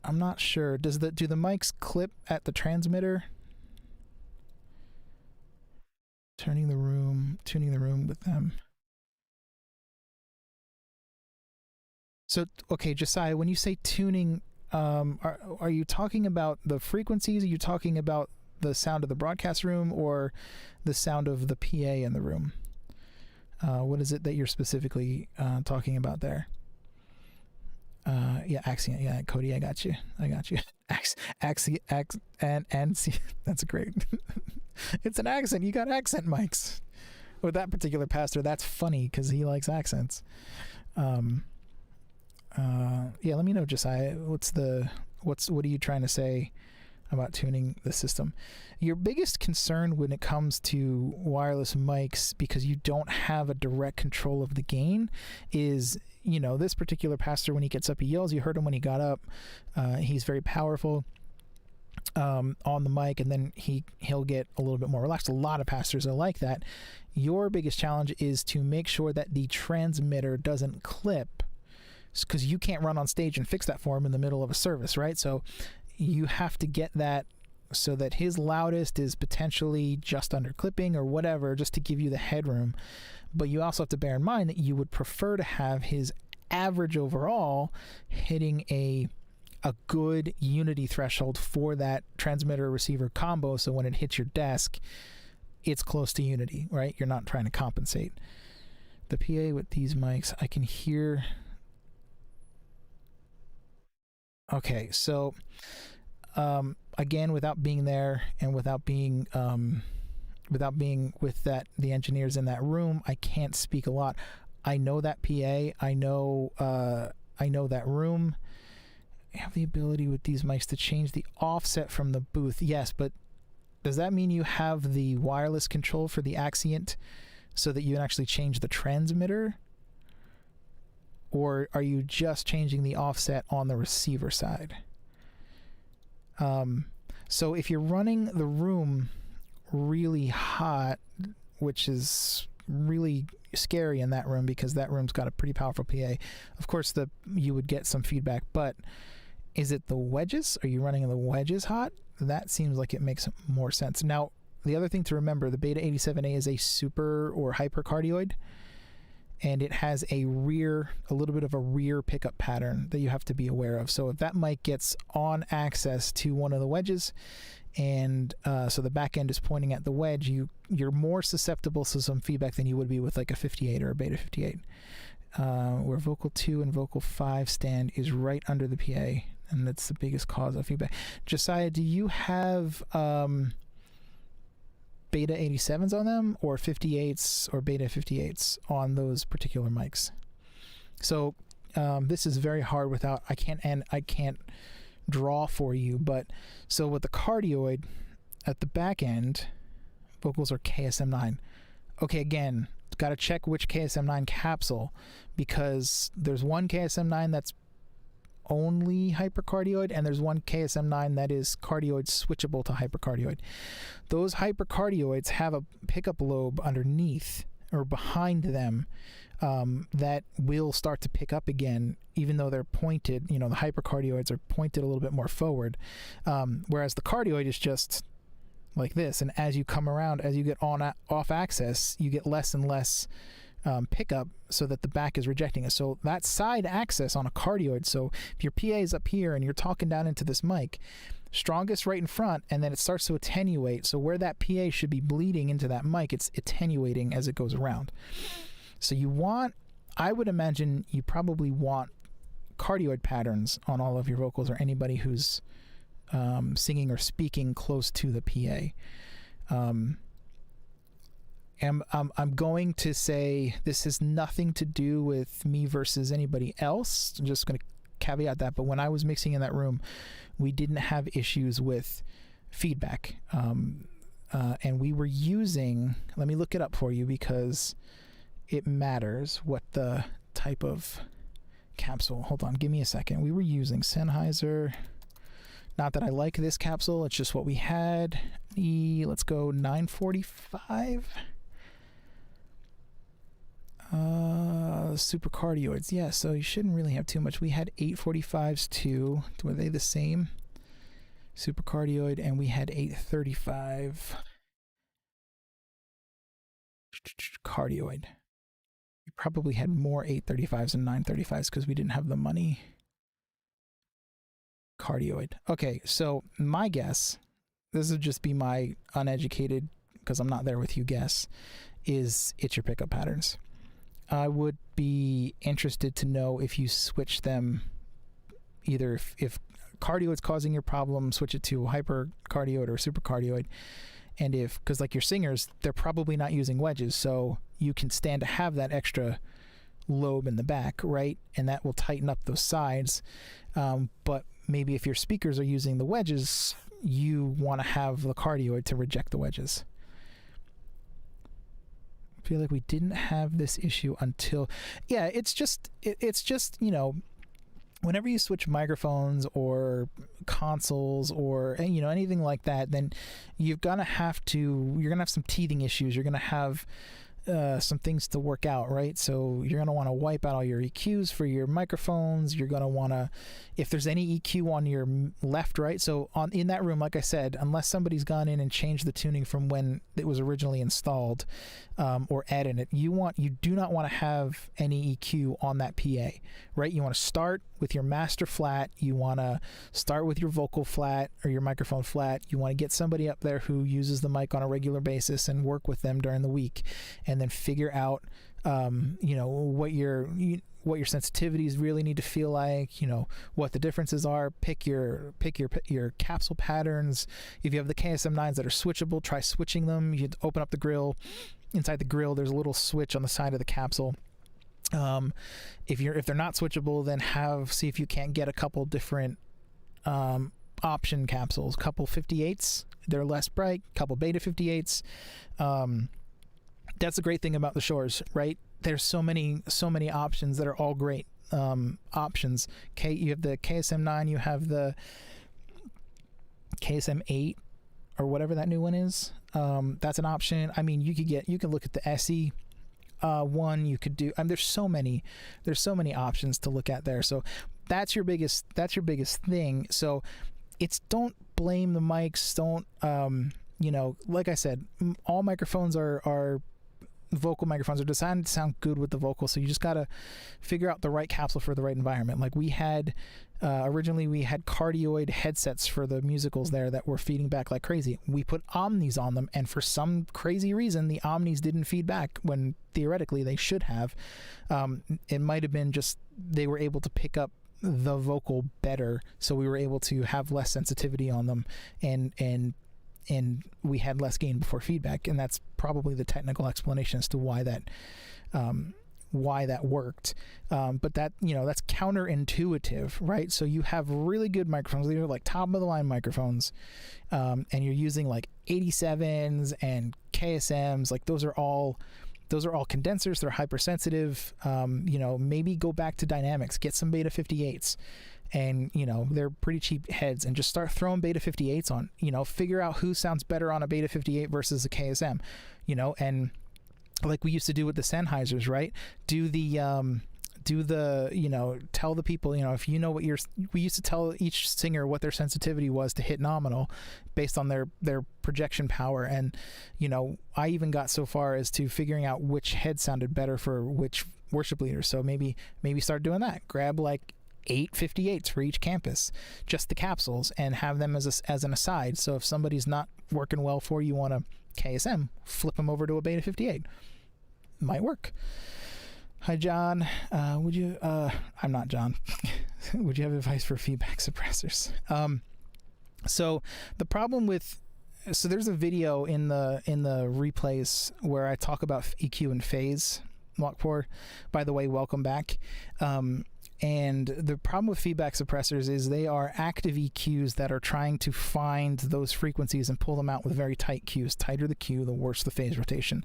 I'm not sure. Do the mics clip at the transmitter? Tuning the room with them. So, okay, Josiah, when you say tuning, are you talking about the frequencies? Are you talking about the sound of the broadcast room or the sound of the PA in the room? What is it that you're specifically talking about there? Yeah, Axient. Yeah, Cody, I got you. That's great. It's an accent. You got accent mics. With that particular pastor, that's funny because he likes accents. Yeah, let me know, Josiah. What are you trying to say about tuning the system? Your biggest concern when it comes to wireless mics, because you don't have a direct control of the gain, is, this particular pastor, when he gets up, he yells. You heard him when he got up. He's very powerful on the mic, and then he'll get a little bit more relaxed. A lot of pastors are like that. Your biggest challenge is to make sure that the transmitter doesn't clip, because you can't run on stage and fix that for him in the middle of a service, right? So you have to get that so that his loudest is potentially just under clipping or whatever, just to give you the headroom. But you also have to bear in mind that you would prefer to have his average overall hitting a good unity threshold for that transmitter receiver combo, so when it hits your desk, it's close to unity, right? You're not trying to compensate. The PA with these mics, I can hear. Okay, so again, without being there and without being with the engineers in that room, I can't speak a lot. I know that PA. I know that room. I have the ability with these mics to change the offset from the booth. Yes, but does that mean you have the wireless control for the Axient so that you can actually change the transmitter? Or are you just changing the offset on the receiver side? So if you're running the room really hot, which is really scary in that room because that room's got a pretty powerful PA, of course you would get some feedback, but is it the wedges? Are you running the wedges hot? That seems like it makes more sense. Now, the other thing to remember, the Beta 87A is a super or hypercardioid, and it has a little bit of a rear pickup pattern that you have to be aware of. So if that mic gets on access to one of the wedges, and so the back end is pointing at the wedge, you're more susceptible to some feedback than you would be with like a 58 or a Beta 58. Where Vocal 2 and Vocal 5 stand is right under the PA, and that's the biggest cause of feedback. Josiah, do you have beta 87s on them or 58s or beta 58s on those particular mics. So this is very hard without, I can't draw for you, but so with the cardioid at the back end, vocals are KSM9. Okay, again, got to check which KSM9 capsule, because there's one KSM9 that's only hypercardioid, and there's one KSM9 that is cardioid switchable to hypercardioid. Those hypercardioids have a pickup lobe underneath or behind them that will start to pick up again, even though they're pointed. The hypercardioids are pointed a little bit more forward, whereas the cardioid is just like this. And as you come around, as you get off axis, you get less and less pickup, so that the back is rejecting it. So that side axis on a cardioid, so if your PA is up here and you're talking down into this mic, strongest right in front, and then it starts to attenuate. So where that PA should be bleeding into that mic, it's attenuating as it goes around. So I would imagine you probably want cardioid patterns on all of your vocals, or anybody who's singing or speaking close to the PA. I'm going to say this has nothing to do with me versus anybody else. I'm just going to caveat that. But when I was mixing in that room, we didn't have issues with feedback. And we were using, let me look it up for you because it matters what the type of capsule. Hold on, give me a second. We were using Sennheiser. Not that I like this capsule, it's just what we had. Let's go 945. Supercardioids, yeah, so you shouldn't really have too much. We had 845s too. Were they the same? Supercardioid, and we had 835 cardioid. We probably had more 835s and 935s because we didn't have the money. Cardioid. Okay, so my guess, this would just be my uneducated, because I'm not there with you, guess, is it's your pickup patterns. I would be interested to know if you switch them, either if cardioid's causing your problem, switch it to hypercardioid or supercardioid. And because like your singers, they're probably not using wedges, so you can stand to have that extra lobe in the back, right? And that will tighten up those sides. But maybe if your speakers are using the wedges, you want to have the cardioid to reject the wedges. I feel like we didn't have this issue until, yeah, it's just whenever you switch microphones or consoles or anything like that, then you're gonna have some teething issues. You're gonna have some things to work out, right? So you're gonna want to wipe out all your EQs for your microphones. You're gonna want to, if there's any EQ on your left, right? So in that room, like I said, unless somebody's gone in and changed the tuning from when it was originally installed, or added it, you do not want to have any EQ on that PA, right? You want to start with your master flat. You want to start with your vocal flat or your microphone flat. You want to get somebody up there who uses the mic on a regular basis and work with them during the week, and then figure out what your sensitivities really need to feel like, what the differences are. Pick your capsule patterns. If you have the KSM9s that are switchable, try switching them. You open up the grill. Inside the grill, there's a little switch on the side of the capsule. If they're not switchable, then see if you can't get a couple different option capsules. Couple 58s, they're less bright. Couple beta 58s. That's the great thing about the Shores, right? There's so many options that are all great options. You have the KSM9, you have the KSM8 or whatever that new one is. That's an option. I mean, you can look at the SE one. You could do. There's so many options to look at there. So that's your biggest thing. So don't blame the mics. Don't like I said, all microphones are vocal microphones are designed to sound good with the vocal, so you just got to figure out the right capsule for the right environment. Like we had originally we had cardioid headsets for the musicals there that were feeding back like crazy. We put Omnis on them, and for some crazy reason the Omnis didn't feed back when theoretically they should have. It might have been just they were able to pick up the vocal better, so we were able to have less sensitivity on them and we had less gain before feedback, and that's probably the technical explanation as to why that worked. But that, that's counterintuitive, right? So you have really good microphones. These are like top of the line microphones, and you're using like 87s and KSMs. Like those are all condensers. They're hypersensitive. Maybe go back to dynamics, get some Beta 58s, and they're pretty cheap heads, and just start throwing Beta 58s on. Figure out who sounds better on a Beta 58 versus a KSM. And like we used to do with the Sennheisers, right? Tell the people, if we used to tell each singer what their sensitivity was to hit nominal based on their projection power. And, I even got so far as to figuring out which head sounded better for which worship leader. So maybe start doing that. Grab like 8 58s for each campus, just the capsules, and have them as an aside. So if somebody's not working well for you on a KSM, flip them over to a Beta 58. Might work. Hi, John. Would you? I'm not John. Would you have advice for feedback suppressors? So the problem with, there's a video in the replays where I talk about EQ and phase. Lockport, by the way, welcome back. And the problem with feedback suppressors is they are active EQs that are trying to find those frequencies and pull them out with very tight cues. Tighter the cue, the worse the phase rotation.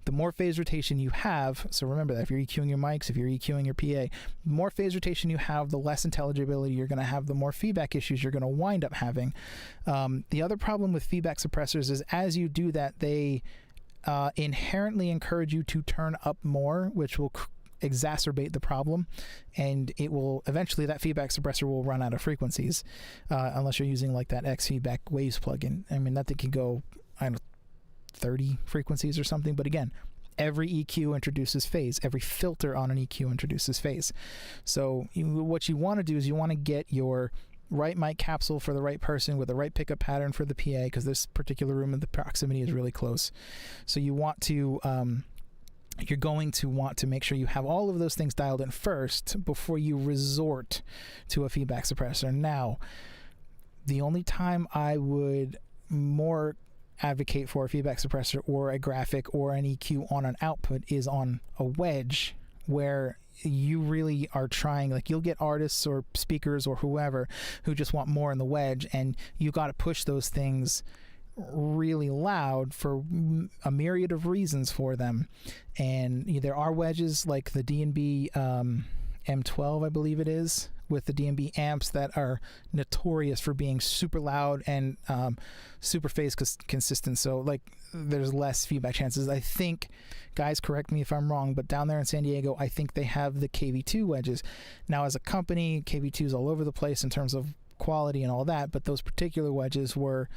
The more phase rotation you have, so remember that if you're EQing your mics, if you're EQing your PA, the more phase rotation you have, the less intelligibility you're going to have, the more feedback issues you're going to wind up having. The other problem with feedback suppressors is as you do that, they inherently encourage you to turn up more, which will exacerbate the problem, and it will eventually, that feedback suppressor will run out of frequencies, unless you're using like that X Feedback Waves plugin. I mean, that thing can go, 30 frequencies or something. But again, every EQ introduces phase. Every filter on an EQ introduces phase. So what you want to do is you want to get your right mic capsule for the right person with the right pickup pattern for the PA, because this particular room in the proximity is really close. So you want to you're going to want to make sure you have all of those things dialed in first before you resort to a feedback suppressor. Now, the only time I would more advocate for a feedback suppressor or a graphic or an EQ on an output is on a wedge, where you really are trying, like you'll get artists or speakers or whoever who just want more in the wedge, and you got to push those things really loud for a myriad of reasons for them. And there are wedges like the D&B M12, I believe it is, with the D&B amps that are notorious for being super loud and super phase consistent. So like there's less feedback chances. I think, guys, correct me if I'm wrong, but down there in San Diego, I think they have the KV2 wedges. Now, as a company, KV2 is all over the place in terms of quality and all that, but those particular wedges were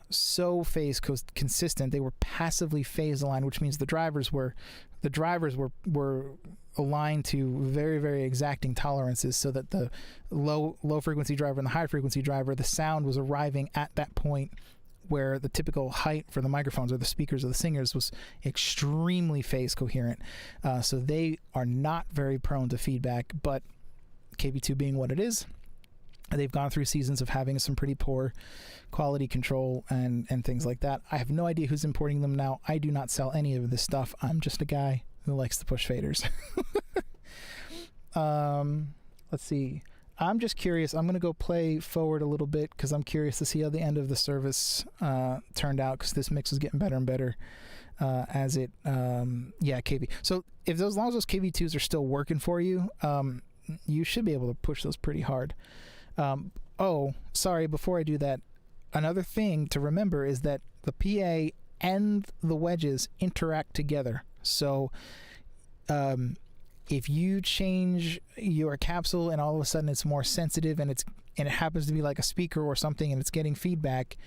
so phase consistent. They were passively phase aligned, which means the drivers were aligned to very, very exacting tolerances, so that the low frequency driver and the high frequency driver, the sound was arriving at that point where the typical height for the microphones or the speakers or the singers was extremely phase coherent. So they are not very prone to feedback, but KV2 being what it is, they've gone through seasons of having some pretty poor quality control and things like that. I have no idea who's importing them now. I do not sell any of this stuff. I'm just a guy who likes to push faders. Let's see. I'm just curious. I'm going to go play forward a little bit because I'm curious to see how the end of the service turned out, because this mix is getting better and better as it, KV. So as long as those KV2s are still working for you, you should be able to push those pretty hard. Sorry, before I do that, another thing to remember is that the PA and the wedges interact together. So if you change your capsule and all of a sudden it's more sensitive and it happens to be like a speaker or something and it's getting feedback,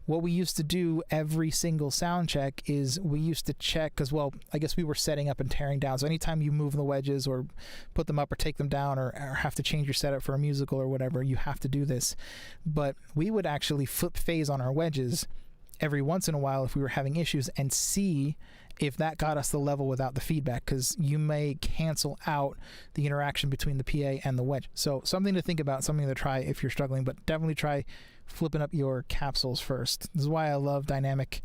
what we used to do every single sound check is we used to check, because, well, I guess we were setting up and tearing down. So anytime you move the wedges or put them up or take them down or have to change your setup for a musical or whatever, you have to do this. But we would actually flip phase on our wedges every once in a while if we were having issues and see if that got us the level without the feedback, because you may cancel out the interaction between the PA and the wedge. So something to think about, something to try if you're struggling, but definitely try flipping up your capsules first. This is why I love dynamic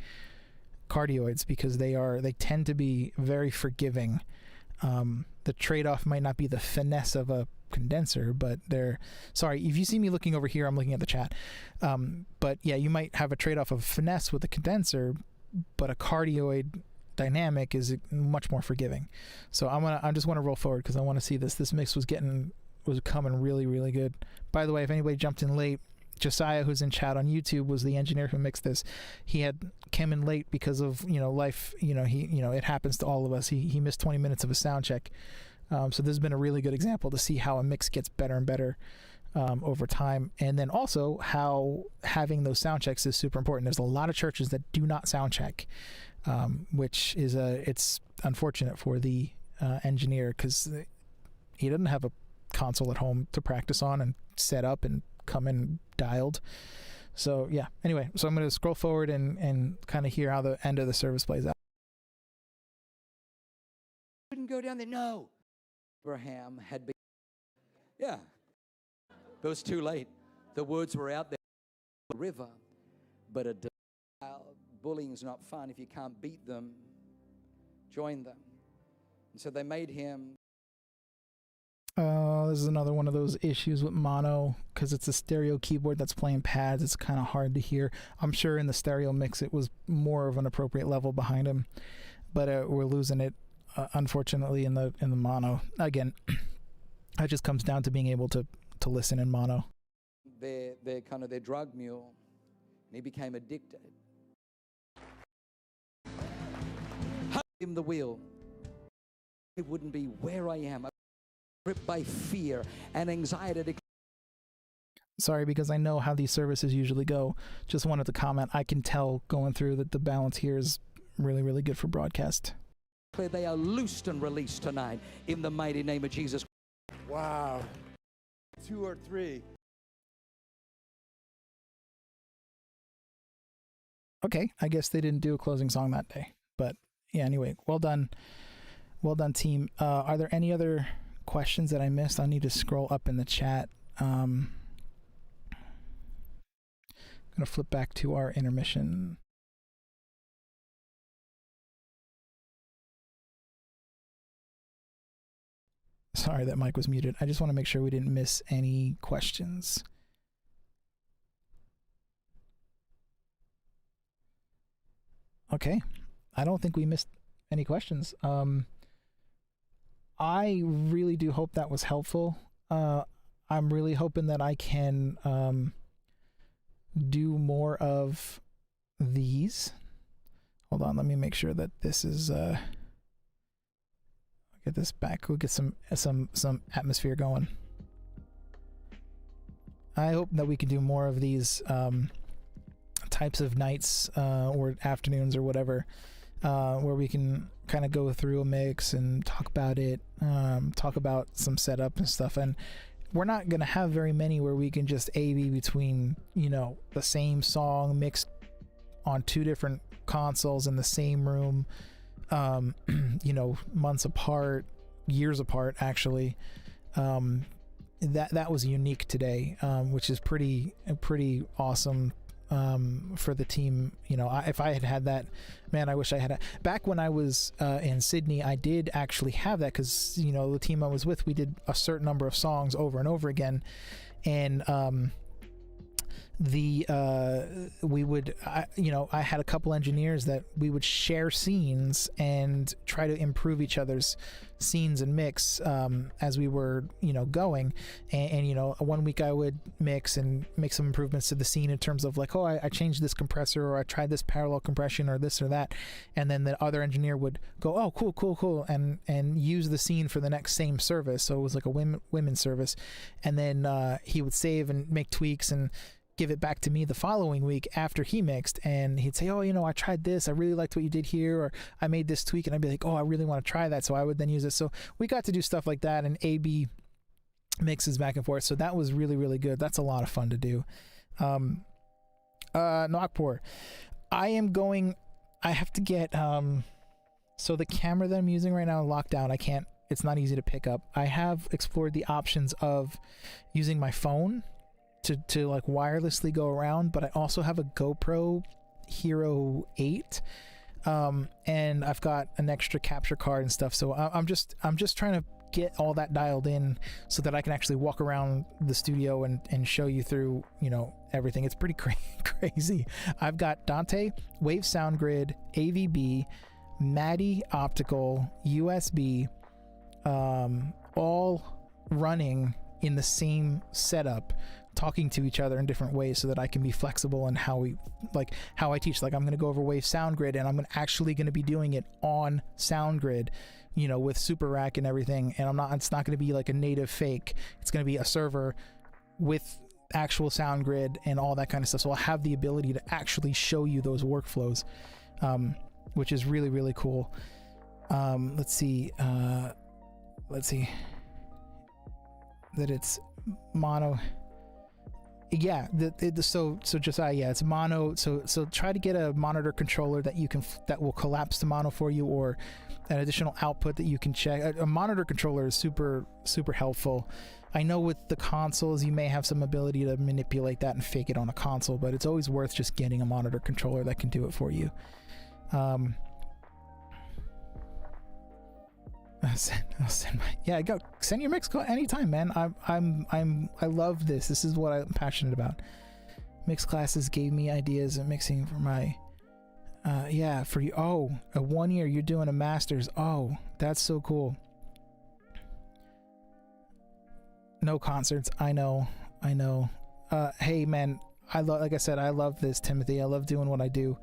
cardioids, because they tend to be very forgiving. The trade-off might not be the finesse of a condenser, but sorry, if you see me looking over here, I'm looking at the chat. But yeah, you might have a trade-off of finesse with a condenser, but a cardioid dynamic is much more forgiving. So I just want to roll forward because I want to see this. This mix was coming really, really good. By the way, if anybody jumped in late, Josiah, who's in chat on YouTube, was the engineer who mixed this. He came in late because of life. It happens to all of us. He missed 20 minutes of a sound check. So this has been a really good example to see how a mix gets better and better over time, and then also how having those sound checks is super important. There's a lot of churches that do not sound check, which is it's unfortunate for the engineer, because he doesn't have a console at home to practice on and set up and come in dialed. So yeah, anyway, so I'm going to scroll forward and kind of hear how the end of the service plays out. Couldn't go down there. No. Abraham had been, yeah, but it was too late. The words were out there, the river, but bullying's not fun. If you can't beat them, join them. And so they made him. This is another one of those issues with mono, because it's a stereo keyboard that's playing pads. It's kind of hard to hear. I'm sure in the stereo mix it was more of an appropriate level behind him, but we're losing it unfortunately in the mono. Again, that just comes down to being able to listen in mono. They're kind of their drug mule, and he became addicted. Him the wheel. It wouldn't be where I am. Gripped by fear and anxiety. Sorry, because I know how these services usually go. Just wanted to comment. I can tell going through that the balance here is really, really good for broadcast. They are loosed and released tonight in the mighty name of Jesus. Wow. 2 or 3. Okay, I guess they didn't do a closing song that day. But yeah, anyway, well done. Well done, team. Are there any other questions that I missed? I need to scroll up in the chat. I'm going to flip back to our intermission. Sorry that mic was muted. I just want to make sure we didn't miss any questions. Okay. I don't think we missed any questions. I really do hope that was helpful. I'm really hoping that I can do more of these. Hold on, let me make sure that this is get this back. We'll get some atmosphere going. I hope that we can do more of these types of nights or afternoons or whatever, where we can kind of go through a mix and talk about it, talk about some setup and stuff. And we're not going to have very many where we can just A/B between, the same song mixed on 2 different consoles in the same room, months apart, years apart, actually. That was unique today, which is pretty awesome for the team. If I had that, man, I wish I had back when I was in Sydney. I did actually have that, because the team I was with, we did a certain number of songs over and over again, and I had a couple engineers that we would share scenes and try to improve each other's scenes and mix as we were going, and 1 week I would mix and make some improvements to the scene in terms of like, I changed this compressor, or I tried this parallel compression, or this or that, and then the other engineer would go, oh, cool, and use the scene for the next same service. So it was like a women's service, and then he would save and make tweaks and give it back to me the following week after he mixed, and he'd say, I tried this, I really liked what you did here, or I made this tweak, and I'd be like, I really want to try that, so I would then use it. So we got to do stuff like that and A/B mixes back and forth. So that was really, really good. That's a lot of fun to do. Nagpur, I have to get So the camera that I'm using right now is locked down. It's not easy to pick up. I have explored the options of using my phone to like wirelessly go around, but I also have a GoPro Hero 8, and I've got an extra capture card and stuff. So I'm just trying to get all that dialed in so that I can actually walk around the studio and show you through, everything. It's pretty crazy. I've got Dante, Wave Sound Grid, AVB, Maddie Optical, USB, all running in the same setup, talking to each other in different ways so that I can be flexible in how I teach. Like I'm going to go over Wave Sound Grid, and I'm actually going to be doing it on Sound Grid, with Super Rack and everything. And it's not going to be like a native fake. It's going to be a server with actual Sound Grid and all that kind of stuff. So I'll have the ability to actually show you those workflows, which is really, really cool. Let's see that it's mono. Yeah, so Josiah, yeah, it's mono. So try to get a monitor controller that will collapse to mono for you, or an additional output that you can check. A monitor controller is super, super helpful. I know with the consoles you may have some ability to manipulate that and fake it on a console, but it's always worth just getting a monitor controller that can do it for you. I'll send send your mix call anytime, man. I love this. This is what I'm passionate about. Mix classes gave me ideas of mixing for my for you. Oh, a 1 year you're doing a master's. Oh, that's so cool. No concerts. I know. Hey man, like I said, I love this, Timothy. I love doing what I do.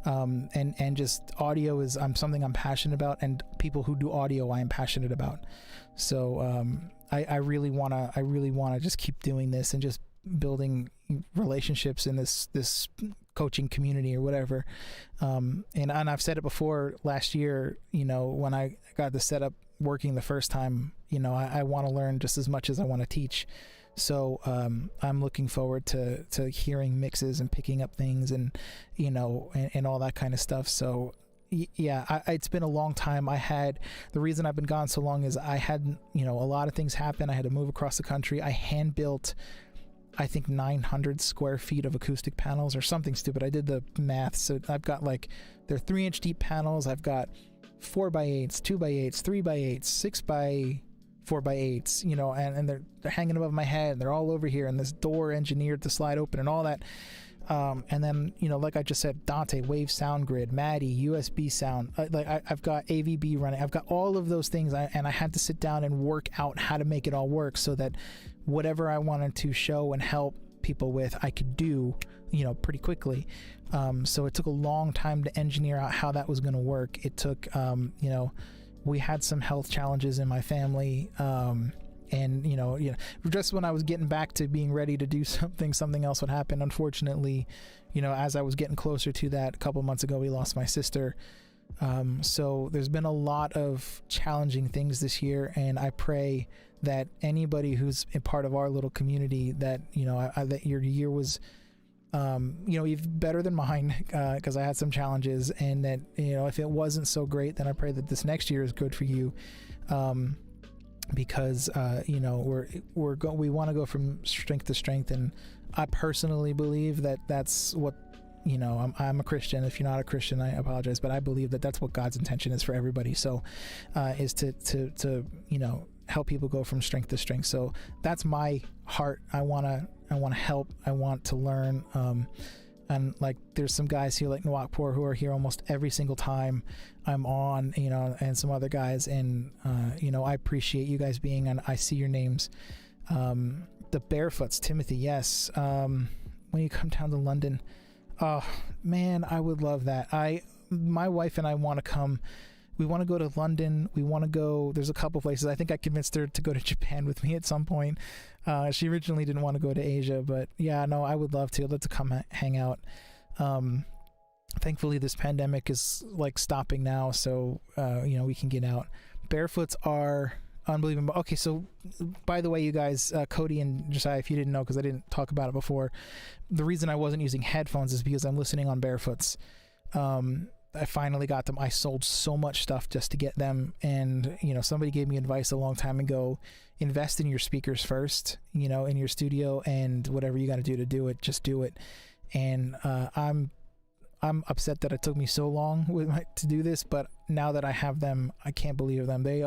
And just audio is something I'm passionate about, and people who do audio I am passionate about. So I really wanna just keep doing this and just building relationships in this coaching community or whatever. And I've said it before last year, when I got the setup working the first time, I want to learn just as much as I want to teach. So I'm looking forward to hearing mixes and picking up things and and all that kind of stuff. So yeah, it's been a long time. The reason I've been gone so long is I had a lot of things happen. I had to move across the country. I hand built, I think, 900 square feet of acoustic panels or something stupid. I did the math. So I've got they're 3-inch deep panels. I've got 4x8s, 2x8s, 3x8s, 6x4x8s, and they're hanging above my head, and they're all over here, and this door engineered to slide open and all that. And then, like I just said, Dante, Wave Sound Grid, Maddie, USB sound, I've got AVB running. I've got all of those things, and I had to sit down and work out how to make it all work so that whatever I wanted to show and help people with, I could do, pretty quickly. So it took a long time to engineer out how that was going to work. It took, we had some health challenges in my family, and just when I was getting back to being ready to do something else would happen. Unfortunately, as I was getting closer to that, a couple months ago we lost my sister. So there's been a lot of challenging things this year, and I pray that anybody who's a part of our little community, that that your year was even better than mine, because I had some challenges, and that if it wasn't so great, then I pray that this next year is good for you, because we want to go from strength to strength, and I personally believe that that's what I'm a Christian. If you're not a Christian, I apologize, but I believe that that's what God's intention is for everybody. So is to help people go from strength to strength. So that's my heart. I want to help. I want to learn. And there's some guys here like Nawakpur who are here almost every single time I'm on, and some other guys. And, I appreciate you guys being on. I see your names. The Barefoots, Timothy. Yes. When you come down to London, oh man, I would love that. My wife and I want to come. We want to go to London. We want to go. There's a couple places. I think I convinced her to go to Japan with me at some point. She originally didn't want to go to Asia, but yeah, no, I would love to. I'd love to come hang out. Thankfully, this pandemic is stopping now, so we can get out. Barefoots are unbelievable. Okay, so by the way, you guys, Cody and Josiah, if you didn't know, because I didn't talk about it before, the reason I wasn't using headphones is because I'm listening on Barefoots. I finally got them. I sold so much stuff just to get them, and somebody gave me advice a long time ago: invest in your speakers first, in your studio, and whatever you got to do it, just do it. And I'm upset that it took me so long to do this, but now that I have them, I can't believe them. They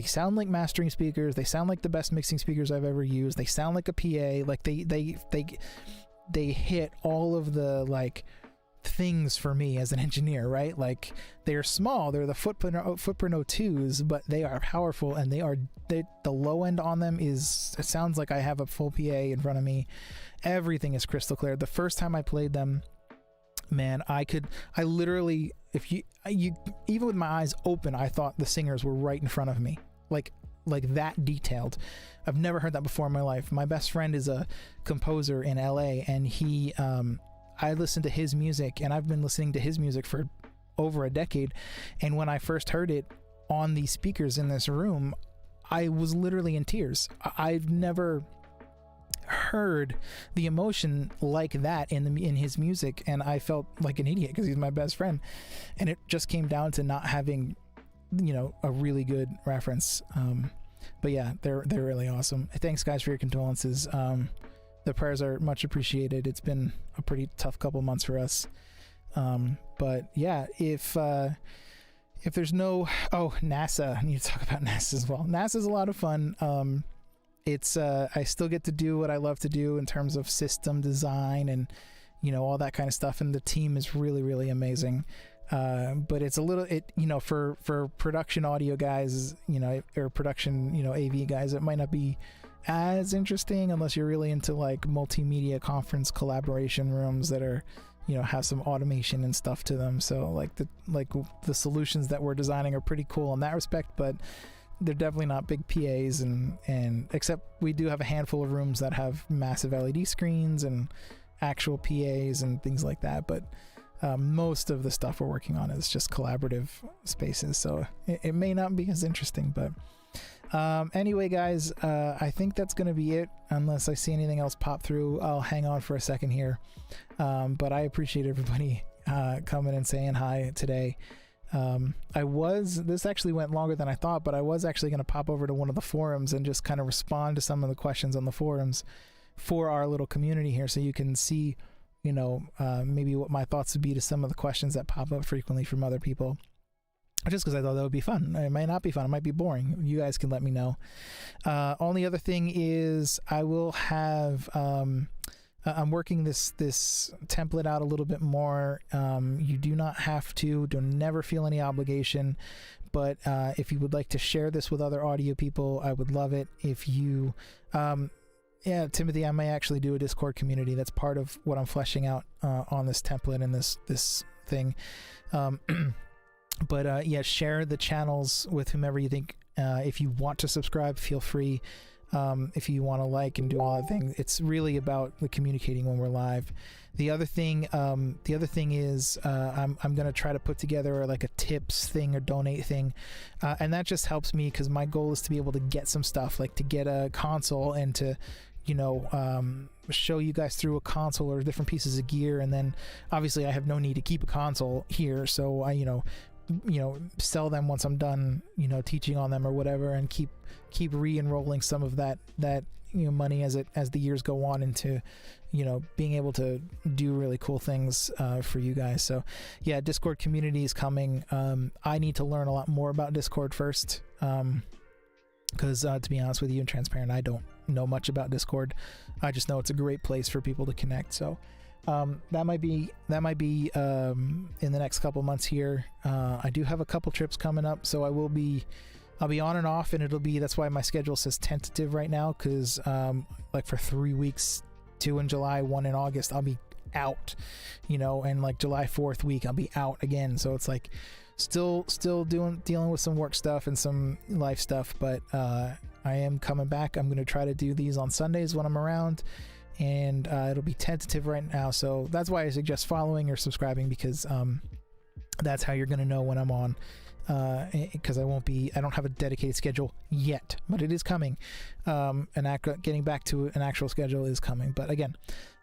sound like mastering speakers. They sound like the best mixing speakers I've ever used. They sound like a PA. Like they hit all of the like things for me as an engineer, right? Like, they're small, they're the Footprint 02s, but they are powerful, and the low end on them it sounds like I have a full PA in front of me. Everything is crystal clear. The first time I played them, man, I literally, if you even with my eyes open, I thought the singers were right in front of me, like that detailed. I've never heard that before in my life. My best friend is a composer in LA, and I listen to his music, and I've been listening to his music for over a decade. And when I first heard it on these speakers in this room, I was literally in tears. I've never heard the emotion like that in his music, and I felt like an idiot because he's my best friend. And it just came down to not having, a really good reference. But yeah, they're really awesome. Thanks, guys, for your condolences. The prayers are much appreciated. It's been a pretty tough couple months for us. But yeah, if there's no, NASA, I need to talk about NASA as well. NASA's a lot of fun. It's I still get to do what I love to do in terms of system design and all that kind of stuff, and the team is really, really amazing. But it's a little, for production audio guys, or production, AV guys, it might not be as interesting unless you're really into like multimedia conference collaboration rooms that are, have some automation and stuff to them. So like the solutions that we're designing are pretty cool in that respect, but they're definitely not big PAs, and except we do have a handful of rooms that have massive LED screens and actual PAs and things like that. But most of the stuff we're working on is just collaborative spaces, so it may not be as interesting. But anyway, guys, I think that's going to be it. Unless I see anything else pop through, I'll hang on for a second here. But I appreciate everybody coming and saying hi today. This actually went longer than I thought, but I was actually going to pop over to one of the forums and just kind of respond to some of the questions on the forums for our little community here, so you can see, maybe what my thoughts would be to some of the questions that pop up frequently from other people. Just because I thought that would be fun. It might not be fun. It might be boring. You guys can let me know. Only other thing is I will have, I'm working this template out a little bit more. You do not have to, don't never feel any obligation, but if you would like to share this with other audio people, I would love it. If you, Timothy, I may actually do a Discord community. That's part of what I'm fleshing out on this template and this thing. But share the channels with whomever you think. If you want to subscribe, feel free. If you want to like and do all that thing, it's really about the communicating when we're live. The other thing is I'm going to try to put together like a tips thing or donate thing, and that just helps me because my goal is to be able to get some stuff, like to get a console and to show you guys through a console or different pieces of gear. And then obviously I have no need to keep a console here, so I sell them once I'm done teaching on them or whatever, and keep re-enrolling some of that money as the years go on into being able to do really cool things for you guys. So yeah, Discord community is coming. I need to learn a lot more about Discord first, because to be honest with you and transparent, I don't know much about Discord. I just know it's a great place for people to connect. So that might be in the next couple months here. I do have a couple trips coming up, so I'll be on and off, and that's why my schedule says tentative right now, because like for 3 weeks, 2 in July, 1 in August, I'll be out, and like July 4th week I'll be out again. So it's like still dealing with some work stuff and some life stuff, but I am coming back. I'm going to try to do these on Sundays when I'm around, and it'll be tentative right now. So that's why I suggest following or subscribing, because that's how you're going to know when I'm on. because I don't have a dedicated schedule yet, but it is coming. Getting back to an actual schedule is coming. But again,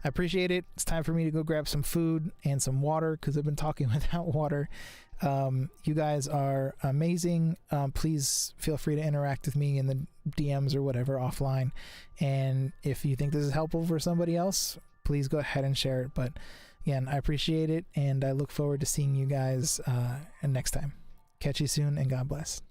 I appreciate it. It's time for me to go grab some food and some water because I've been talking without water. You guys are amazing. Please feel free to interact with me in the DMs or whatever offline. And if you think this is helpful for somebody else, please go ahead and share it. But again, I appreciate it, and I look forward to seeing you guys next time. Catch you soon, and God bless.